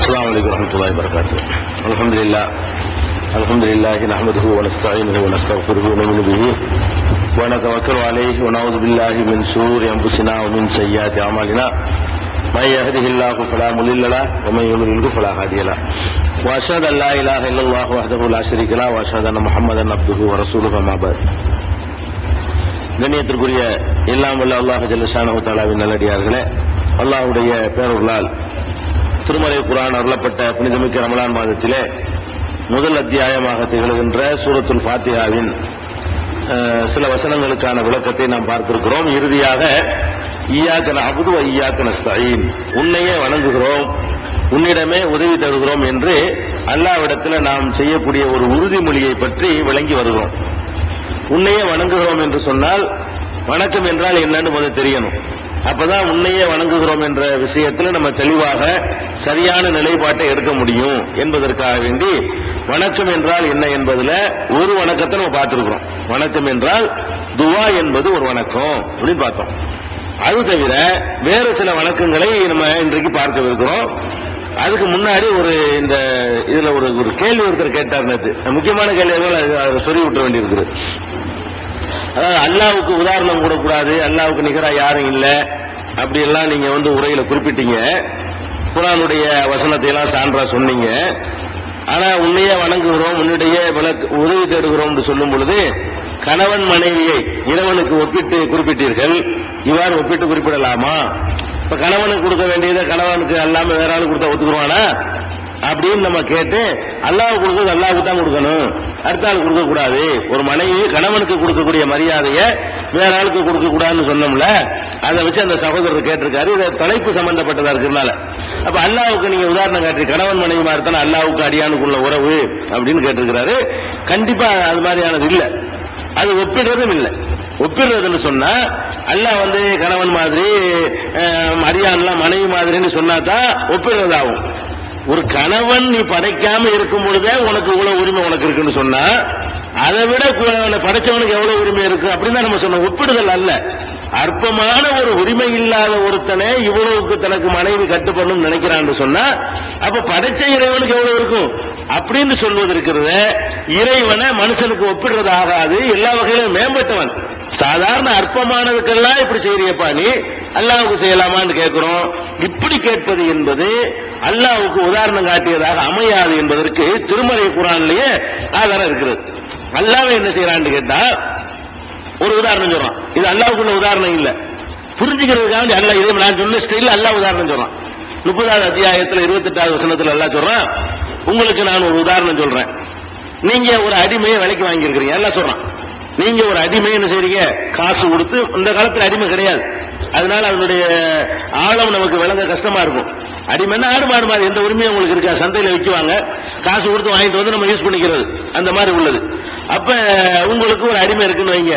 السلام عليكم ورحمة الله وبركاته. الحمد لله نحمده ونستعينه ونستغفره ونؤمن به ونتوكل عليه ونعوذ بالله من شرور أنفسنا ومن سيئات أعمالنا من يهده الله فلا مضل له ومن يضلل فلا هادي له وأشهد أن لا إله إلا الله وحده لا شريك له وأشهد أن محمدا عبده ورسوله أما بعد. கண்ணியத்திற்குரிய எல்லாம் வல்ல அல்லாஹ் ஜல்ல ஷானஹு தஆலாவின் நல்லடியார்களே, அல்லாஹ்வுடைய பேரருளால் திருமறை குர்ஆன் அருளப்பட்ட புனிதமிக்க ரமலான் மாதத்திலே முதல் அத்தியாயமாக திகழ்கின்ற சூரத்துல் ஃபாத்திஹாவின் சில வசனங்களுக்கான விளக்கத்தை நாம் பார்த்திருக்கிறோம். இறுதியாக இய்யாக நஅபுது வ இய்யாக நஸ்தஈன், உன்னையே வணங்குகிறோம், உன்னிடமே உதவி தருகிறோம் என்று அல்லாஹ்விடத்தில் நாம் செய்யக்கூடிய ஒரு உறுதிமொழியை பற்றி விளங்கி வருகிறோம். உன்னையே வணங்குகிறோம் என்று சொன்னால் வணக்கம் என்றால் என்னன்னு முதல் தெரியணும். அப்பதான் உன்னையே வணங்குகிறோம் என்ற விஷயத்தில் நம்ம தெளிவாக சரியான நிலைப்பாட்டை எடுக்க முடியும் என்பதற்காக வேண்டி வணக்கம் என்றால் என்ன என்பதுல ஒரு வணக்கத்தை நம்ம பார்த்திருக்கிறோம். வணக்கம் என்றால் துவா என்பது ஒரு வணக்கம் அப்படின்னு பார்த்தோம். அது தவிர வேறு சில வணக்கங்களை நம்ம இன்றைக்கு பார்க்கவிருக்கிறோம். அதுக்கு முன்னாடி இந்த இதுல ஒரு கேள்வி ஒருத்தர் கேட்டார், நேற்று முக்கியமான கேள்வி சொல்லி விட்ட வேண்டியிருக்குது. அதாவது அல்லாவுக்கு உதாரணம் கூடக்கூடாது, அல்லாவுக்கு நிகரா யாரும் இல்லை அப்படி எல்லாம் நீங்க உரையில குறிப்பிட்டீங்க, குர்ஆனுடைய வசனத்தை எல்லாம் சான்றா சொன்னீங்க. ஆனா உன்னையே வணங்குகிறோம், உன்னுடைய உதவி தேடுகிறோம் என்று சொல்லும் பொழுது கணவன் மனைவியை இறைவனுக்கு ஒப்பிட்டு குறிப்பிட்டீர்கள். இவ்வாறு ஒப்பிட்டு குறிப்பிடலாமா? இப்ப கணவனுக்கு கொடுக்க வேண்டியதை கணவனுக்கு அல்லாம வேற ஆளு கொடுத்தா ஒத்துக்குருவானா அப்படின்னு நம்ம கேட்டு, அல்லாஹ் கொடுக்கிறது அல்லாஹ்வுக்கு தான் கொடுக்கணும், அடுத்த ஆள் கொடுக்க கூடாது. ஒரு மனைவி கணவனுக்கு கொடுக்கக்கூடிய மரியாதையை வேற ஆளுக்கு கொடுக்க கூடாதுன்னு சொன்னோம்ல, அதை வச்சு அந்த சகோதரர் கேட்டிருக்காரு. இது தலைப்பு சம்பந்தப்பட்டதா இருக்கிறதுனால அப்ப அல்லாஹ்வுக்கு நீங்க உதாரணம் காட்டி கணவன் மனைவி மாதிரி தானே அல்லாஹ்வுக்கு அடியானுக்குள்ள உறவு அப்படின்னு கேட்டிருக்கிறாரு. கண்டிப்பா அது மாதிரியானது இல்லை, அது ஒப்பிடுறதும் இல்லை. ஒப்பிடுறதுன்னு சொன்னா அல்லாஹ் கணவன் மாதிரி அடியான்லாம் மனைவி மாதிரின்னு சொன்னாதான் ஒப்பிடுறதாகும். ஒரு கணவன் நீ படைக்காம இருக்கும் பொழுதே உனக்கு இவ்வளவு உரிமை உனக்கு இருக்குன்னு சொன்னா, அதை விட படைச்சவனுக்கு எவ்வளவு உரிமை இருக்கு அப்படின்னு தான் நம்ம சொன்னோம். ஒப்பிடுதல் அல்ல. அற்பமான ஒரு உரிமை இல்லாத ஒருத்தனை இவ்வளவுக்கு தனக்கு மனைவி கட்டுப்படணும்னு நினைக்கிறான்னு சொன்னா, அப்ப படைச்ச இறைவனுக்கு எவ்வளவு இருக்கும் அப்படின்னு சொல்வது இருக்கிறத இறைவனை மனுஷனுக்கு ஒப்பிடுறது ஆகாது. எல்லா வகையிலும் மேம்பட்டவன். சாதாரண அற்பமானதுக்கெல்லாம் இப்படி செய்யறியப்பா நீ அல்லாஹ்வுக்கு செய்யலாமான்னு கேட்கிறோம். இப்படி கேட்பது என்பது அல்லாஹ்வுக்கு உதாரணம் காட்டியதாக அமையாது என்பதற்கு திருமறை குர்ஆன்லயே ஆதாரம் இருக்கிறது. அல்லாஹ் என்ன செய்யறான்னு கேட்டா ஒரு உதாரணம் சொல்றான். இது அல்லாஹ்வுக்குள்ள உதாரணம் இல்ல, புரிஞ்சுக்கிறதுக்காக அல்லாஹ் இதே நான் சொன்ன ஸ்டைல் அல்லாஹ் உதாரணம் சொல்றான். 30வது அத்தியாயத்தில் 28வது வசனத்தில் அல்லாஹ் சொல்றான், உங்களுக்கு நான் ஒரு உதாரணம் சொல்றேன். நீங்க ஒரு அடிமையை விலைக்கு வாங்கியிருக்கிறீங்க, எல்லாம் சொல்றான். நீங்க ஒரு அடிமை என்ன செய்றீங்க, காசு கொடுத்து. இந்த காலத்தில் அடிமை கிடையாது, அதனால அதனுடைய ஆழம் நமக்கு விளங்க கஷ்டமா இருக்கும். அடிமைன்னா ஆடு மாடு மாதிரி எந்த உரிமையும் உங்களுக்கு இருக்கா? சந்தையில விற்குவாங்க, காசு கொடுத்து வாங்கிட்டு நம்ம யூஸ் பண்ணிக்கிறது, அந்த மாதிரி உள்ளது. அப்ப உங்களுக்கு ஒரு அடிமை இருக்குன்னு வைங்க,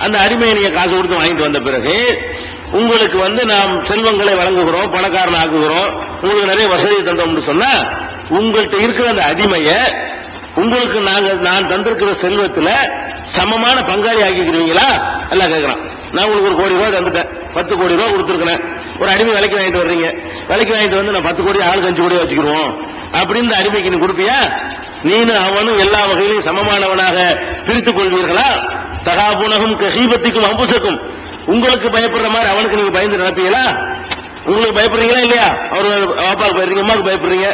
அந்த அடிமையை நீங்க காசு கொடுத்து வாங்கிட்டு வந்த பிறகு உங்களுக்கு நாம் செல்வங்களை வழங்குகிறோம், பணக்காரன் ஆக்குகிறோம், உங்களுக்கு நிறைய வசதி தந்தோம்னு சொன்னா, உங்கள்கிட்ட இருக்கிற அந்த அடிமையை உங்களுக்கு நான் தந்திருக்கிற செல்வத்துல சமமான பங்காளி ஆக்கிக்கிறீங்களா? எல்லாம் கேட்கிறான். நான் உங்களுக்கு 1 கோடி ரூபாய் தந்துட்டேன், 10 கோடி ரூபாய் கொடுத்துருக்கேன். ஒரு அடிமை விலைக்கு வாங்கிட்டு வர்றீங்க, விலைக்கு வாங்கிட்டு நான் 10 கோடி ஆளுக்கு 5 கோடியா வச்சுக்கிடுவோம் அப்படின்னு அடிமைக்கு நீ கொடுப்பியா? நீனும் அவனும் எல்லா வகையிலும் சமமானவனாக பிரித்துக் கொள்வீர்களா? தகாபுனகும் கஹீபத்திக்கும் அம்புசக்கும், உங்களுக்கு பயப்படுற மாதிரி அவனுக்கு நீங்க பயந்து நடப்பீங்களா? உங்களுக்கு பயப்படுறீங்களா இல்லையா? அவர் பாப்பாவுக்கு பயப்படுறீங்க, அம்மாவுக்கு பயப்படுறீங்க,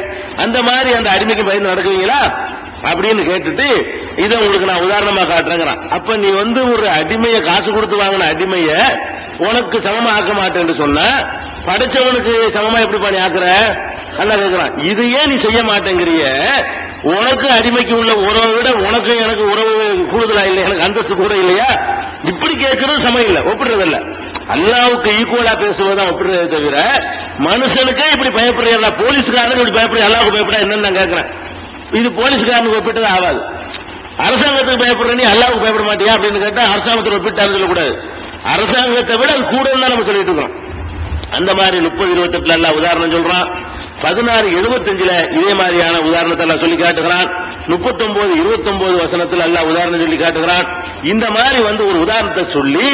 அந்த மாதிரி அந்த அடிமைக்கு பயந்து நடக்குவீங்களா அப்படின்னு கேட்டுட்டு இதை உங்களுக்கு நான் உதாரணமா காட்டுறேங்கிறான். அப்ப நீ ஒரு அடிமையை காசு கொடுத்து வாங்கின அடிமைய உனக்கு சமமா ஆக்க மாட்டேன்னு சொன்னா, படைச்சவனுக்கு சமமா எப்படி பண்ணி ஆக்குற? நல்லா கேட்கிறான். இதையே நீ செய்ய மாட்டேங்கிறிய, உனக்கு அடிமைக்கு உள்ள உறவை விட உனக்கு எனக்கு உறவு கூடுதலா இல்லை, எனக்கு அந்தஸ்து கூட இல்லையா? இப்படி கேட்கறது சமம் இல்லை, ஒப்பிடுறது இல்ல. அல்லாஹ்வுக்கு ஈக்குவலா பேசுவதுதான் ஒப்பிடுறதே தவிர மனுஷனுக்கே இப்படி பயப்படுறா, போலீஸ்காரனுக்கு இப்படி பயப்படுற, அல்லாஹ்வுக்கு பயப்பட என்னன்னு நான் கேட்கிறேன். இது போலீஸ்காரனுக்கு ஒப்பிட்டது ஆகாது. அரசாங்கத்துக்கு பயப்படுற நீ அல்லாஹ்வுக்கு பயப்பட மாட்டியா அப்படின்னு கேட்டா அரசாங்கத்தில் ஒப்பிட்டாரு சொல்லக்கூடாது. அரசாங்கத்தை விட அது கூட தான் நம்ம சொல்லிட்டு இருக்கோம். அந்த மாதிரி 30-28 அல்லாஹ் உதாரணம் சொல்றான். 16-75 இதே மாதிரியான உதாரணத்தை எல்லாம் சொல்லி காட்டுகிறான். 39-29 வசனத்தில் அல்லாஹ் உதாரணம் சொல்லி காட்டுகிறான். இந்த மாதிரி ஒரு உதாரணத்தை சொல்லி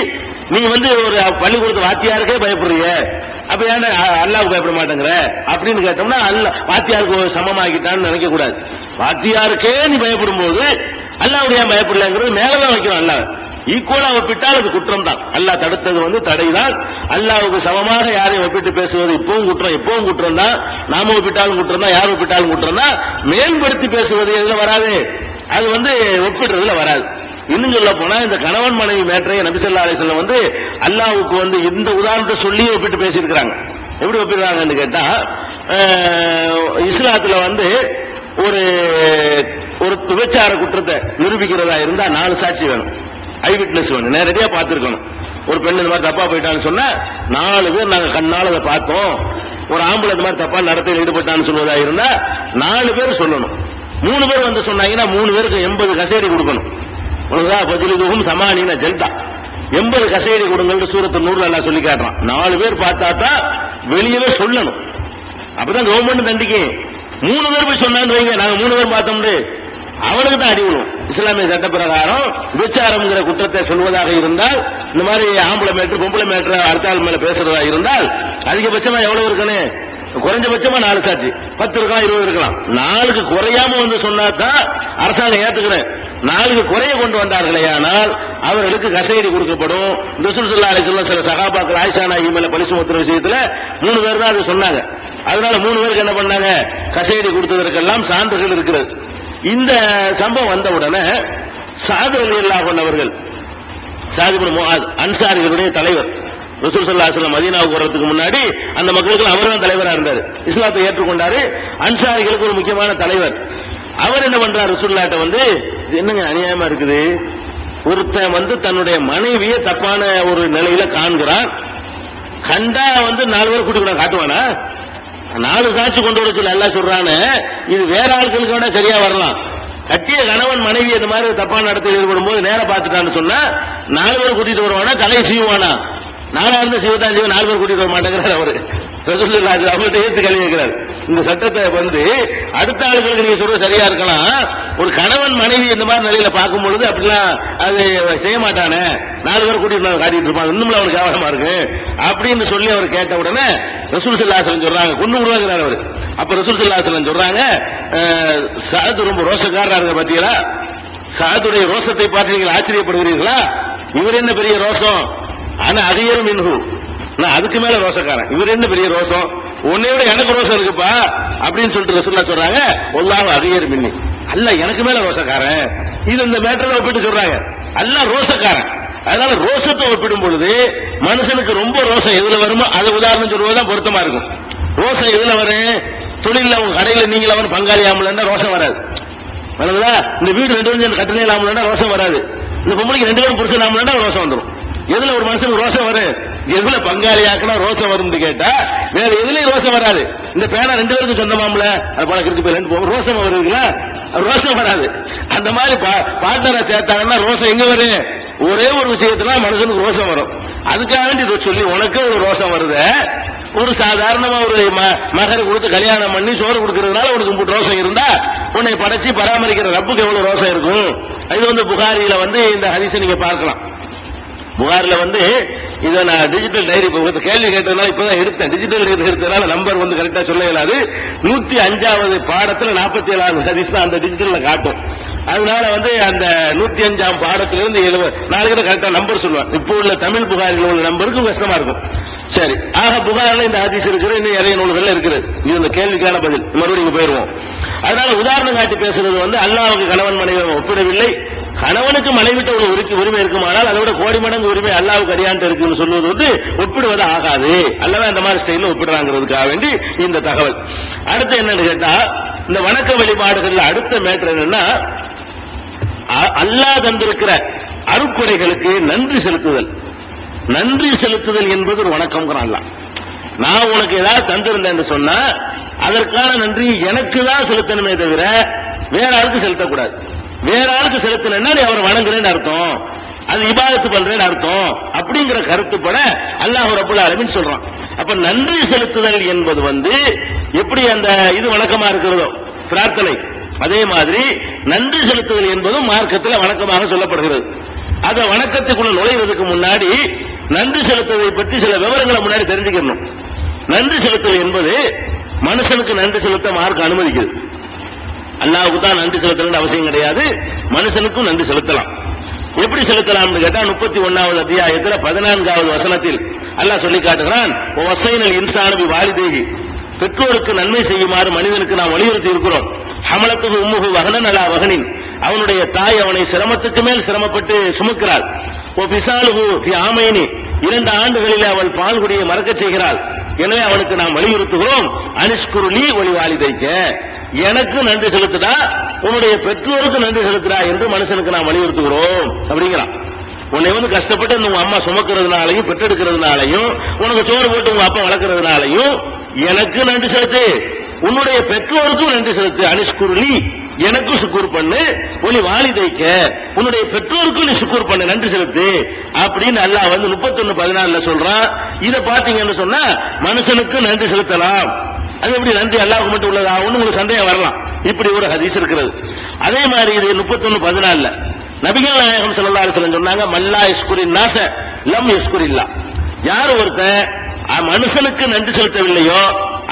நீ ஒரு பள்ளிக்கூடத்து வாத்தியாருக்கே பயப்படுறீங்க, அப்ப ஏன் அல்லாஹ்வுக்கு பயப்பட மாட்டேங்கிற அப்படின்னு கேட்டோம்னா வாத்தியாருக்கு சமமாக்கிட்டான்னு நினைக்க கூடாது. வாத்தியாருக்கே நீ பயப்படும் போது அல்லாஹ்வுடைய பயப்படலங்கிறது மேலதான் வைக்கணும். அல்லாஹ் ஈக்குவலா ஒப்பிட்டால் அது குற்றம் தான். அல்லாஹ் தடுத்தது தடைதான். அல்லாஹ்வுக்கு சமமாக யாரையும் ஒப்பிட்டு பேசுவது எப்பவும் குற்றம் தான். நாம ஒப்பிட்டாலும் குற்றம் தான், யார் ஒப்பிட்டாலும் குற்றம் தான். மேம்படுத்தி பேசுவது எதுல வராது, அது ஒப்பிடுறதுல வராது. இன்னும் சொல்ல போனா இந்த கணவன் மனைவி மேட்டரை நபி ஸல்லல்லாஹு அலைஹி வஸல்லம் அல்லாஹ்வுக்கு இந்த உதாரணத்தை சொல்லி ஒப்பிட்டு பேசியிருக்கிறாங்க. எப்படி ஒப்பிடுறாங்கன்னு கேட்டா, இஸ்லாத்துல ஒரு ஒரு விபச்சார குற்றத்தை நிரூபிக்கிறதா இருந்தா 4 சாட்சி வேணும், ஐ விட்னஸ் வேணும், நேரடியா பார்த்திருக்கணும். ஒரு பெண் இந்த மாதிரி தப்பா போயிட்டான்னு சொன்னா 4 பேர் நாங்க கண்ணால அதை பார்த்தோம். ஒரு ஆம்பளை இந்த மாதிரி தப்பா நடத்தையில் ஈடுபட்டான்னு சொல்வதா இருந்தா 4 பேர் சொல்லணும். 3 பேர் சொன்னாங்கன்னா 3 பேருக்கு 80 கசேரி கொடுக்கணும். பதிலுக்கும் சமானின ஜெல்தா 80 கசேரி கொடுங்கள் சூரத்து 100 எல்லாம் சொல்லி காட்டுறான். 4 பேர் பார்த்தா தான் வெளியவே சொல்லணும். அப்பதான் கவர்மெண்ட் தண்டிக்கை. 3 பேர் போய் சொன்னான்னு வைங்க, நாங்க 3 பேர் பார்த்தோம்னு அவனுக்கு தான் அடி விடும். இஸ்லாமிய சட்ட பிரகாரம் விபச்சாரம்ங்கிற குற்றத்தை சொல்வதாக இருந்தால், இந்த மாதிரி ஆம்பளை மேட்ரு பொம்பளை மேட்ரு அடுத்த ஆள் மேல பேசுறதா இருந்தால் அதிகபட்சமா எவ்வளவு இருக்கணும், குறைஞ்சபட்சமா 4 சாட்சி, 10 இருக்கலாம் 20 இருக்கலாம். 4க்கு குறையாம சொன்னாதான் அரசாங்கம் ஏத்துக்கிறேன். 4க்கு குறைய கொண்டு வந்தார்களே ஆனால் அவர்களுக்கு கசையடி கொடுக்கப்படும். ரசூல் ஸல்லல்லாஹு அலைஹி வஸல்லம் சில சஹாபாக்கள் ஆயிஷா நாயகி மேல பழி சுமத்துற விஷயத்துல 3 பேர் தான் அது சொன்னாங்க. அதனால 3 பேருக்கு என்ன பண்ணாங்க, கசையடி கொடுத்ததற்கெல்லாம் சான்றுகள் இருக்கிறது. இந்த சம்பவம் வந்த உடனே சாது ரலியல்லாஹு அன்ஹு அவர்கள், சாது இப்னு முஆத் அன்சாரிகளுடைய தலைவர், ரசூல் ஸல்லல்லாஹு அலைஹி வஸல்லம் மதீனாவுக்கு வரதுக்கு முன்னாடி அந்த மக்களுக்கு அவர்தான் தலைவரா இருந்தார். இஸ்லாத்தை ஏற்றுக்கொண்டாரு. அன்சாரிகளுக்கு ஒரு முக்கியமான தலைவர். அவர் என்ன பண்றார், ரசூலுல்லாஹ்ட்ட என்னங்க அநியாயமா இருக்குது, ஒருத்தன் தன்னுடைய மனைவியை தப்பான ஒரு நிலையில காண்கிறான், கண்டா 4 பேர் கூட்டி காட்டுவானா, 4 சாட்சி கொண்டு வர சொல்லி எல்லாம் சொல்றானு, இது வேற ஆட்களுக்கு வேணா சரியா வரலாம். கட்டிய கணவன் மனைவி இந்த மாதிரி தப்பான நடத்த ஈடுபடும் போது நேரம் பார்த்துட்டான்னு சொன்னா 4 பேர் கூட்டிட்டு வருவானா, தலையை சீவானா, 4 இருந்து சீவத்தான் செய்வ, 4 பேர் கூட்டிட்டு வர மாட்டேங்கிறார் அவரு. அவங்கள்ட்ட ஏற்று கல்வி கேட்கிறார். இந்த சட்டத்தை அடுத்த ஆளுகளுக்கு நீங்க சொல்றது சரியா இருக்கலாம், ஒரு கணவன் மனைவி இந்த மாதிரி நிலையில பார்க்கும் பொழுது அப்படிலாம் அது செய்ய மாட்டானே, 4 பேர் கூட்டிட்டு காட்டிட்டு இருப்பாங்க, இன்னும் அவனுக்கு கவனமா இருக்கு அப்படின்னு சொல்லி அவர் கேட்ட உடனே ரசூல் ஸல்லல்லாஹு அலைஹி வஸல்லம் சொல்றாங்க, கொண்டு உருவாக்குறாரு அவரு. அப்ப ரசூல் ஸல்லல்லாஹு அலைஹி வஸல்லம் சொல்றாங்க, சாது ரொம்ப ரோஷக்காரரா இருக்க பாத்தீங்களா, சாதுடைய ரோஷத்தை பார்த்து நீங்கள் ஆச்சரியப்படுகிறீர்களா, இவர் என்ன பெரிய ரோஷம், ஆனா அதிகரும் மின்ஹு, நான் அதுக்கு மேல ரோஷக்காரன், இவர் என்ன பெரிய ரோஷம், உன்னையோட எனக்கு ரோஷம் இருக்குப்பா அப்படின்னு சொல்லிட்டு ரசூலுல்லாஹ் சொல்றாங்க, வல்லாஹு அதிகர் மின்னி, அல்லாஹ் எனக்கு மேல ரோஷக்காரன். இது இந்த மேட்டரை ஒப்பிட்டு சொல்றாங்க, அல்லாஹ் ரோஷக்காரன். அதனால ரோஷத்தை ஒப்பிடும் பொழுது மனுஷனுக்கு ரொம்ப ரோஷம் எதுல வருமோ அது உதாரணம் சொல்வதுதான் பொருத்தமா இருக்கும். ரோஷம் எதுல வரும், தொழில உங்க கடையில நீங்கள அவன் பங்காளி ஆகலன்னா ரோஷம் வராது. இந்த வீடு 2 பேரும் கட்டணை ஆகலன்னா ரோஷம் வராது. இந்த பொம்பளைக்கு 2 பேரும் புருஷன் ஆகலன்னா ரோஷம் வந்துடும். எதுல ஒரு மனுஷனுக்கு ரோஷம் வரும், எதுல பங்காளி ஆக்கினா ரோஷம் வரும் கேட்டா வேற எதுலயும் ரோஷம் வராது. இந்த பேனா 2 பேருக்கும் சொந்தமாம்ல, அது பணம் இருக்கு போய் 2 ரோஷம் வருதுங்களா, ரோஷம் வராது. அந்த மாதிரி பார்ட்னரை சேர்த்தாங்கன்னா ரோஷம் எங்க வரும், ஒரே ஒரு விஷயத்துல மனுஷனுக்கு ரோஷம் வரும். அதுக்காக வேண்டி சொல்லி உனக்கு ஒரு ரோஷம் வருது, ஒரு சாதாரணமா ஒரு மகரை கொடுத்து கல்யாணம் பண்ணி சோறு கொடுக்கறதுனால உனக்கு ரோஷம் இருந்தா உன்னை படைச்சு பராமரிக்கிற ரப்புக்கு எவ்வளவு ரோஷம் இருக்கும். இது புகாரியில இந்த ஹதீஸை நீங்க பார்க்கலாம். புகாரில இதை நான் டிஜிட்டல் டைரி கேள்வி கேட்டதுனால இப்பதான் எடுத்தேன். டிஜிட்டல் டைரி எடுத்ததுனால நம்பர் கரெக்டா சொல்ல இயலாது. 105வது பாடத்துல 47வது ஹதீஸ் தான் அந்த டிஜிட்டல்ல காட்டும். அதனால அந்த 105ஆம் பாடத்திலிருந்து 70 கரெக்டா நம்பர் சொல்லுவாங்க. இப்போ உள்ள தமிழ் புகாரில் உள்ள நம்பருக்கு கஷ்டமா இருக்கும். சரி, ஆக புகாரில் இந்த ஹதீஸ் இருக்கிறது, இன்னும் நிறைய நூல்கள் இருக்கிறது. இது இந்த கேள்விக்கான பதில். மறுபடியும் போயிருவோம். அதனால உதாரணம் காட்டி பேசுறது அல்லாஹ்வுக்கு கணவன் மனைவி ஒப்பிடவில்லை. கணவனுக்கு மனைவிட்ட ஒரு உரிமை இருக்குமானால் அதை விட கோடி மடங்கு உரிமை அல்லாஹ்வுக்கு அடியான்ட்டு இருக்குன்னு சொல்வது ஒப்பிடுவது ஆகாது. அல்லவா அந்த மாதிரி ஸ்டைல ஒப்பிடுறாங்கிறதுக்காக வேண்டி இந்த தகவல். அடுத்து என்னன்னு கேட்டா, இந்த வணக்க வழிபாடுகள்ல அடுத்த மேட்டர் என்னன்னா, அல்லாஹ் தந்திருக்கிற அருட்கொடைகளுக்கு நன்றி செலுத்துதல். நன்றி செலுத்துதல் என்பது ஒரு வணக்கம். அல்லாஹ் நான் உனக்கு ஏதாவது தந்திருந்தேன் சொன்னா அதற்கான நன்றி எனக்கு தான் செலுத்தணுமே தவிர வேற ஆளுக்கு செலுத்தக்கூடாது. வேற ஆளுக்கு செலுத்தினா நீ அவரை வணங்குறேன்னு அர்த்தம், அது இபாதத்து பண்றேன்னு அர்த்தம். அப்படிங்கிற கருத்துப்பட அல்லாஹ் ரப்புல் ஆலமீன் சொல்றான். அப்ப நன்றி செலுத்துதல் என்பது எப்படி அந்த இது வணக்கமா இருக்கிறதோ பிரார்த்தனை, அதே மாதிரி நன்றி செலுத்துதல் என்பதும் மார்க்கத்தில் வணக்கமாக சொல்லப்படுகிறது. அந்த வணக்கத்துக்குள்ள நுழைவதற்கு முன்னாடி நன்றி செலுத்துவதை பற்றி சில விவரங்களை முன்னாடி தெரிஞ்சுக்கணும். நன்றி செலுத்தல் என்பது மனுஷனுக்கு நன்றி செலுத்த மார்க்க அனுமதிக்குது. அல்லாஹ்வுக்கு தான் நன்றி செலுத்தணும்னு அவசியம் கிடையாது, மனுஷனுக்கும் நன்றி செலுத்தலாம். எப்படி செலுத்தலாம் கேட்டா 31வது அத்தியாயத்தில் 14வது வசனத்தில் அல்லாஹ் சொல்லி காட்டுகிறான், வஸைனல் இன்சான பிவாலிதைஹி, பெற்றோருக்கு நன்மை செய்யுமாறு மனிதனுக்கு நாம் வலியுறுத்தி இருக்கிறோம். ஹமலத்துஹு உம்முஹு வஹனன் அலா வஹனின், அவனுடைய தாய் அவனை சிரமத்துக்கு மேல் சிரமப்பட்டு சுமக்கிறாள். ஓ பிசாலுஹு ஃபி ஆமைனி, 2 ஆண்டுகளில் அவள் பால் குடியை மறக்கச் செய்கிறாள். எனவே அவனுக்கு நாம் வலியுறுத்துகிறோம், அனிஷ்குருலி ஒலி வாலிதைக்க, எனக்கு நன்றி செலுத்துடா, உன்னுடைய பெற்றோருக்கு நன்றி செலுத்துடா என்று மனுஷனுக்கு நாம் வலியுறுத்துகிறோம் அப்படிங்கிறான். உன்னை கஷ்டப்பட்டு உங்க அம்மா சுமக்கிறதுனாலையும் பெற்றெடுக்கிறதுனாலையும் உனக்கு சோறு போட்டு உங்க அப்பா வளர்க்கறதுனாலையும் எனக்கு நன்றி செலுத்து, உன்னுடைய பெற்றோருக்கும் நன்றி செலுத்து. அனிஷ்குருலி, எனக்கு சுக்கூர் பண்ணு, ஒலி வாலிதைக்க, உன்னுடைய பெற்றோருக்கும் நீ சுக்கூர் பண்ணு, நன்றி செலுத்து அப்படின்னு அல்லாஹ் 31:14 சொல்றான். இதை பாத்தீங்கன்னு சொன்னா மனுஷனுக்கு நன்றி செலுத்தலாம். அது எப்படி நன்றி அல்லாஹ்வுக்கு மட்டும் உள்ளதா உங்களுக்கு சந்தேகம் வரலாம். இப்படி ஒரு ஹதீஸ் இருக்கிறது. அதே மாதிரி இது 31:14 நபிகள் நாயகம் ஸல்லல்லாஹு அலைஹி வஸல்லம் சொன்னாங்க, மல்லா யஷ்குரின் நாஸ லம் யஷ்குரில்லா, யார் ஒருத்தன் மனுஷனுக்கு நன்றி செலுத்தவில்லையோ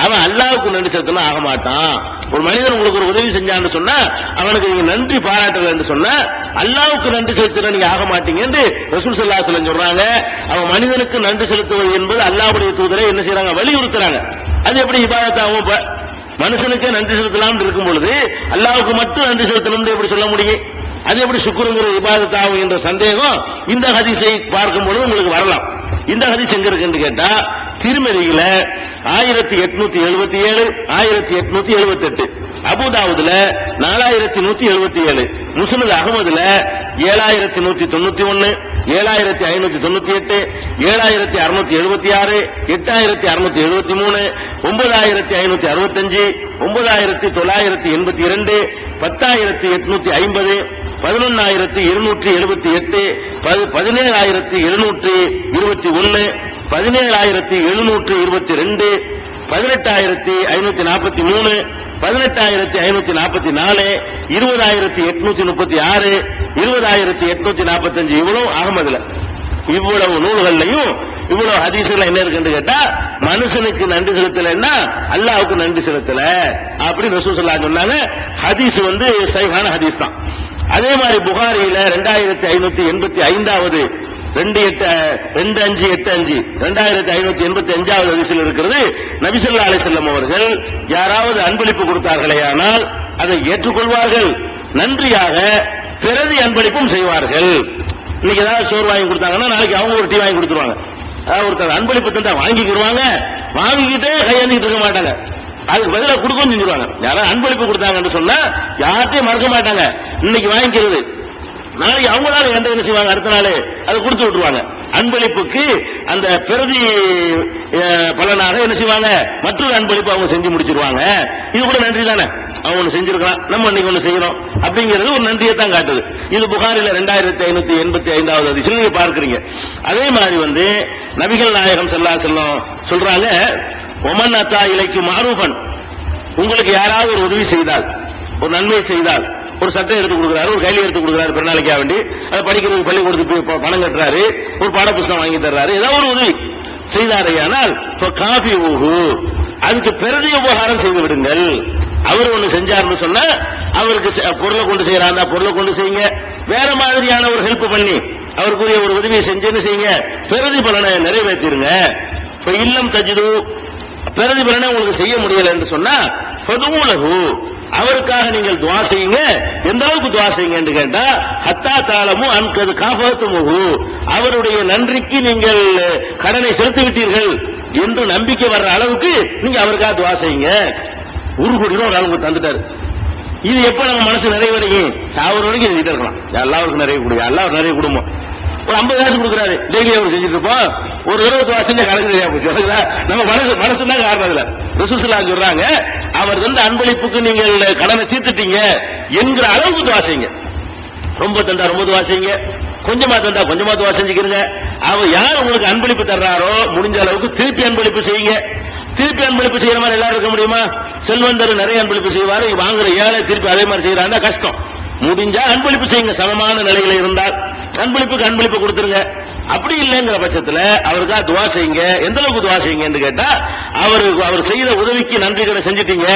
அவன் அல்லாஹ்வுக்கு நன்றி செலுத்தணும் ஆக மாட்டான். ஒரு மனிதன் உங்களுக்கு ஒரு உதவி செஞ்சான்னு சொன்னா அவனுக்கு நீங்க நன்றி பாராட்டல என்று சொன்னா அல்லாஹ்வுக்கு நன்றி செலுத்த நீங்க ஆக மாட்டீங்க என்று ரசூல் ஸல்லல்லாஹு அலைஹி வஸல்லம் சொல்றாங்க. அவன் மனிதனுக்கு நன்றி செலுத்துவது என்பது அல்லாஹ்வுடைய தூதரை என்ன செய்றாங்க, வலியுறுத்துறாங்க. அது எப்படி இபாதத்தாகும்? மனுஷனுக்கே நன்றி செலுத்தலாம் இருக்கும் பொழுது அல்லாஹ்வுக்கு மட்டும் நன்றி செலுத்தணும் எப்படி சொல்ல முடியும்? அது எப்படி சுக்ருங்கிற இபாதத்தாகும் என்ற சந்தேகம் இந்த ஹதீஸை பார்க்கும் பொழுது உங்களுக்கு வரலாம். இந்த ஹதீஸ் எங்க இருக்குன்னு கேட்டா திருமதியில 1877, 1878, அபூதாவுதுல 4177, முஸ்னத் அஹ்மதுல 7191, 7598, 7676, 8673, 9565, 9982, 10850, 11278, 17721, 17722, 18543, 18544, 20836, 20845 இவ்வளவு அகமதுல. இவ்வளவு நூல்கள்லையும் இவ்வளவு ஹதீஸ்ல என்ன இருக்குன்னு கேட்டா மனுஷனுக்கு நன்றி செலுத்தலைன்னா அல்லாஹ்வுக்கு நன்றி செலுத்தல அப்படி ரசூல் ஸல்லல்லாஹு அலைஹி சொன்னாங்க. ஹதீஸ் சஹீஹான ஹதீஸ் தான். அதே மாதிரி புகாரியில 2585வது 2585 2585வது ஹதீஸில் இருக்கிறது, நபி ஸல்லல்லாஹு அலைஹி வஸல்லம் அவர்கள் யாராவது அன்பளிப்பு கொடுத்தார்களேயானால் அதை ஏற்றுக்கொள்வார்கள், நன்றியாக பிறதி அன்பளிப்பும் செய்வார்கள். இன்னைக்கு ஏதாவது சோறு வாங்கி கொடுத்தாங்கன்னா நாளைக்கு அவங்க ஒரு டீ வாங்கி கொடுத்துருவாங்க. அதாவது ஒருத்தர் அன்பளிப்பு தந்தா வாங்கிக்கிடுவாங்க, வாங்கிக்கிட்டே கையேந்திட்டு இருக்க மாட்டாங்க, அதுக்கு பதிலாக கொடுக்கவும் செஞ்சிருவாங்க. யாராவது அன்பளிப்பு கொடுத்தாங்கன்னு சொன்னா யார்ட்டையும் மறக்க மாட்டாங்க. இன்னைக்கு வாங்கிக்கிறது, நாளைக்கு அவங்களால எந்த என்ன செய்வாங்க, அடுத்த நாள் அதை கொடுத்து விட்டுருவாங்க. அன்பளிப்புக்கு அந்த பிரதி பலனாக என்ன செய்வாங்க, மற்றொரு அன்பளிப்பு அவங்க செஞ்சு முடிச்சிருவாங்க. இது கூட நன்றி தானே, அவங்க ஒண்ணு செஞ்சிருக்கலாம், நம்ம இன்னைக்கு ஒண்ணு செய்யறோம் அப்படிங்கிறது ஒரு நன்றியை தான் காட்டுது. இது புகாரில 2585வது ஹதீஸில் நீங்க பார்க்கிறீங்க. அதே மாதிரி நபிகள் நாயகம் ஸல்லல்லாஹு அலைஹி வஸல்லம் சொல்றாங்க, ஒமன் அத்தா இலைக்கு மாரூஃபன், உங்களுக்கு யாராவது ஒரு உதவி செய்தால், ஒரு நன்மை செய்தால், ஒரு சட்டை எடுத்து கொடுக்குறாரு, ஒரு கைலி எடுத்து கொடுக்குறாரு பெருநாளைக்காக வேண்டி, அதை படிக்கிறதுக்கு பள்ளிக்கூடத்துக்கு பணம் கட்டுறாரு, ஒரு பாட புத்தகம் வாங்கி தர்றாரு, ஏதாவது ஒரு உதவி செய்தாரையானால் காபி ஊகு, அதுக்கு பிரதி உபகாரம் செய்து விடுங்கள். அவர் ஒண்ணு செஞ்சாருன்னு சொன்னா அவருக்கு பொருளை கொண்டு செய்யறாங்க, பொருளை கொண்டு செய்யுங்க. வேற மாதிரியான ஒரு ஹெல்ப் பண்ணி அவருக்குரிய ஒரு உதவியை செஞ்சுன்னு செய்யுங்க, பிரதி பலனை நிறைவேற்றிருங்க. இல்லம் தஜிது, பிரதி பலனை உங்களுக்கு செய்ய முடியல என்று சொன்னா ஃபதுலஹு, அவருக்காக நீங்கள் துஆ செய்யுங்க. எந்த அளவுக்கு துஆ செய்யுங்க என்று கேட்டா ஹத்தா தாலமு அன்கது காஃபத்துமுஹு, அவருடைய நன்றிக்கு நீங்கள் கடனை செலுத்தி விட்டீர்கள் என்று நம்பிக்கை வர்ற அளவுக்கு நீங்க அவருக்காக துஆ செய்யுங்க. 1 கோடி ரூபாய் ஒரு ஆளுக்கு தந்துட்டாரு. இது எப்ப நம்ம மனசு நிறைவடையும், சாவர வரைக்கும் செஞ்சுட்டு இருக்கலாம். எல்லாருக்கும் நிறைய கொடுங்க, எல்லாரும் நிறைய குடும்பம் ஒரு 50,000 கொடுக்குறாரு, டெய்லி அவர் செஞ்சுட்டு இருப்போம். ஒரு 20 வருஷம் கணக்கு தெரியா போச்சு. நம்ம மனசு தான் காரணம். அதுல ரசூல் ஸல்லல்லாஹு அலைஹி சொல்றாங்க, அவர் அன்பளிப்புக்கு நீங்கள் கடனை தீர்த்துட்டீங்க என்கிற அளவுக்கு துஆ செய்யுங்க. ரொம்ப தந்தா ரொம்ப துஆ செய்யுங்க, கொஞ்சமா தந்தா கொஞ்சமா துஆ செஞ்சுக்கிறீங்க. அவர் யார் உங்களுக்கு அன்பளிப்பு தர்றாரோ முடிஞ்ச அளவுக்கு திருப்பி அன்பளிப்பு செய்யுங்க. திருப்பி அன்பளிப்பு செய்யற மாதிரி எல்லாரும் இருக்க முடியுமா? செல்வந்தர் நிறைய அன்பளிப்பு செய்வாரு, வாங்குற ஏழை திருப்பி அதே மாதிரி செய்யறாங்க, கஷ்டம். முடிஞ்சா அன்பளிப்பு செய்யுங்க. சமமான நிலையில இருந்தால் அன்பளிப்புக்கு அன்பளிப்பு கொடுத்துருங்க. அப்படி இல்லைங்கிற பட்சத்துல அவருக்கா துவா செய்யுங்க. எந்த அளவுக்கு துவா செய்யுங்கன்னு கேட்டா, அவர் செய்த உதவிக்கு நன்றி கடை செஞ்சுட்டீங்க,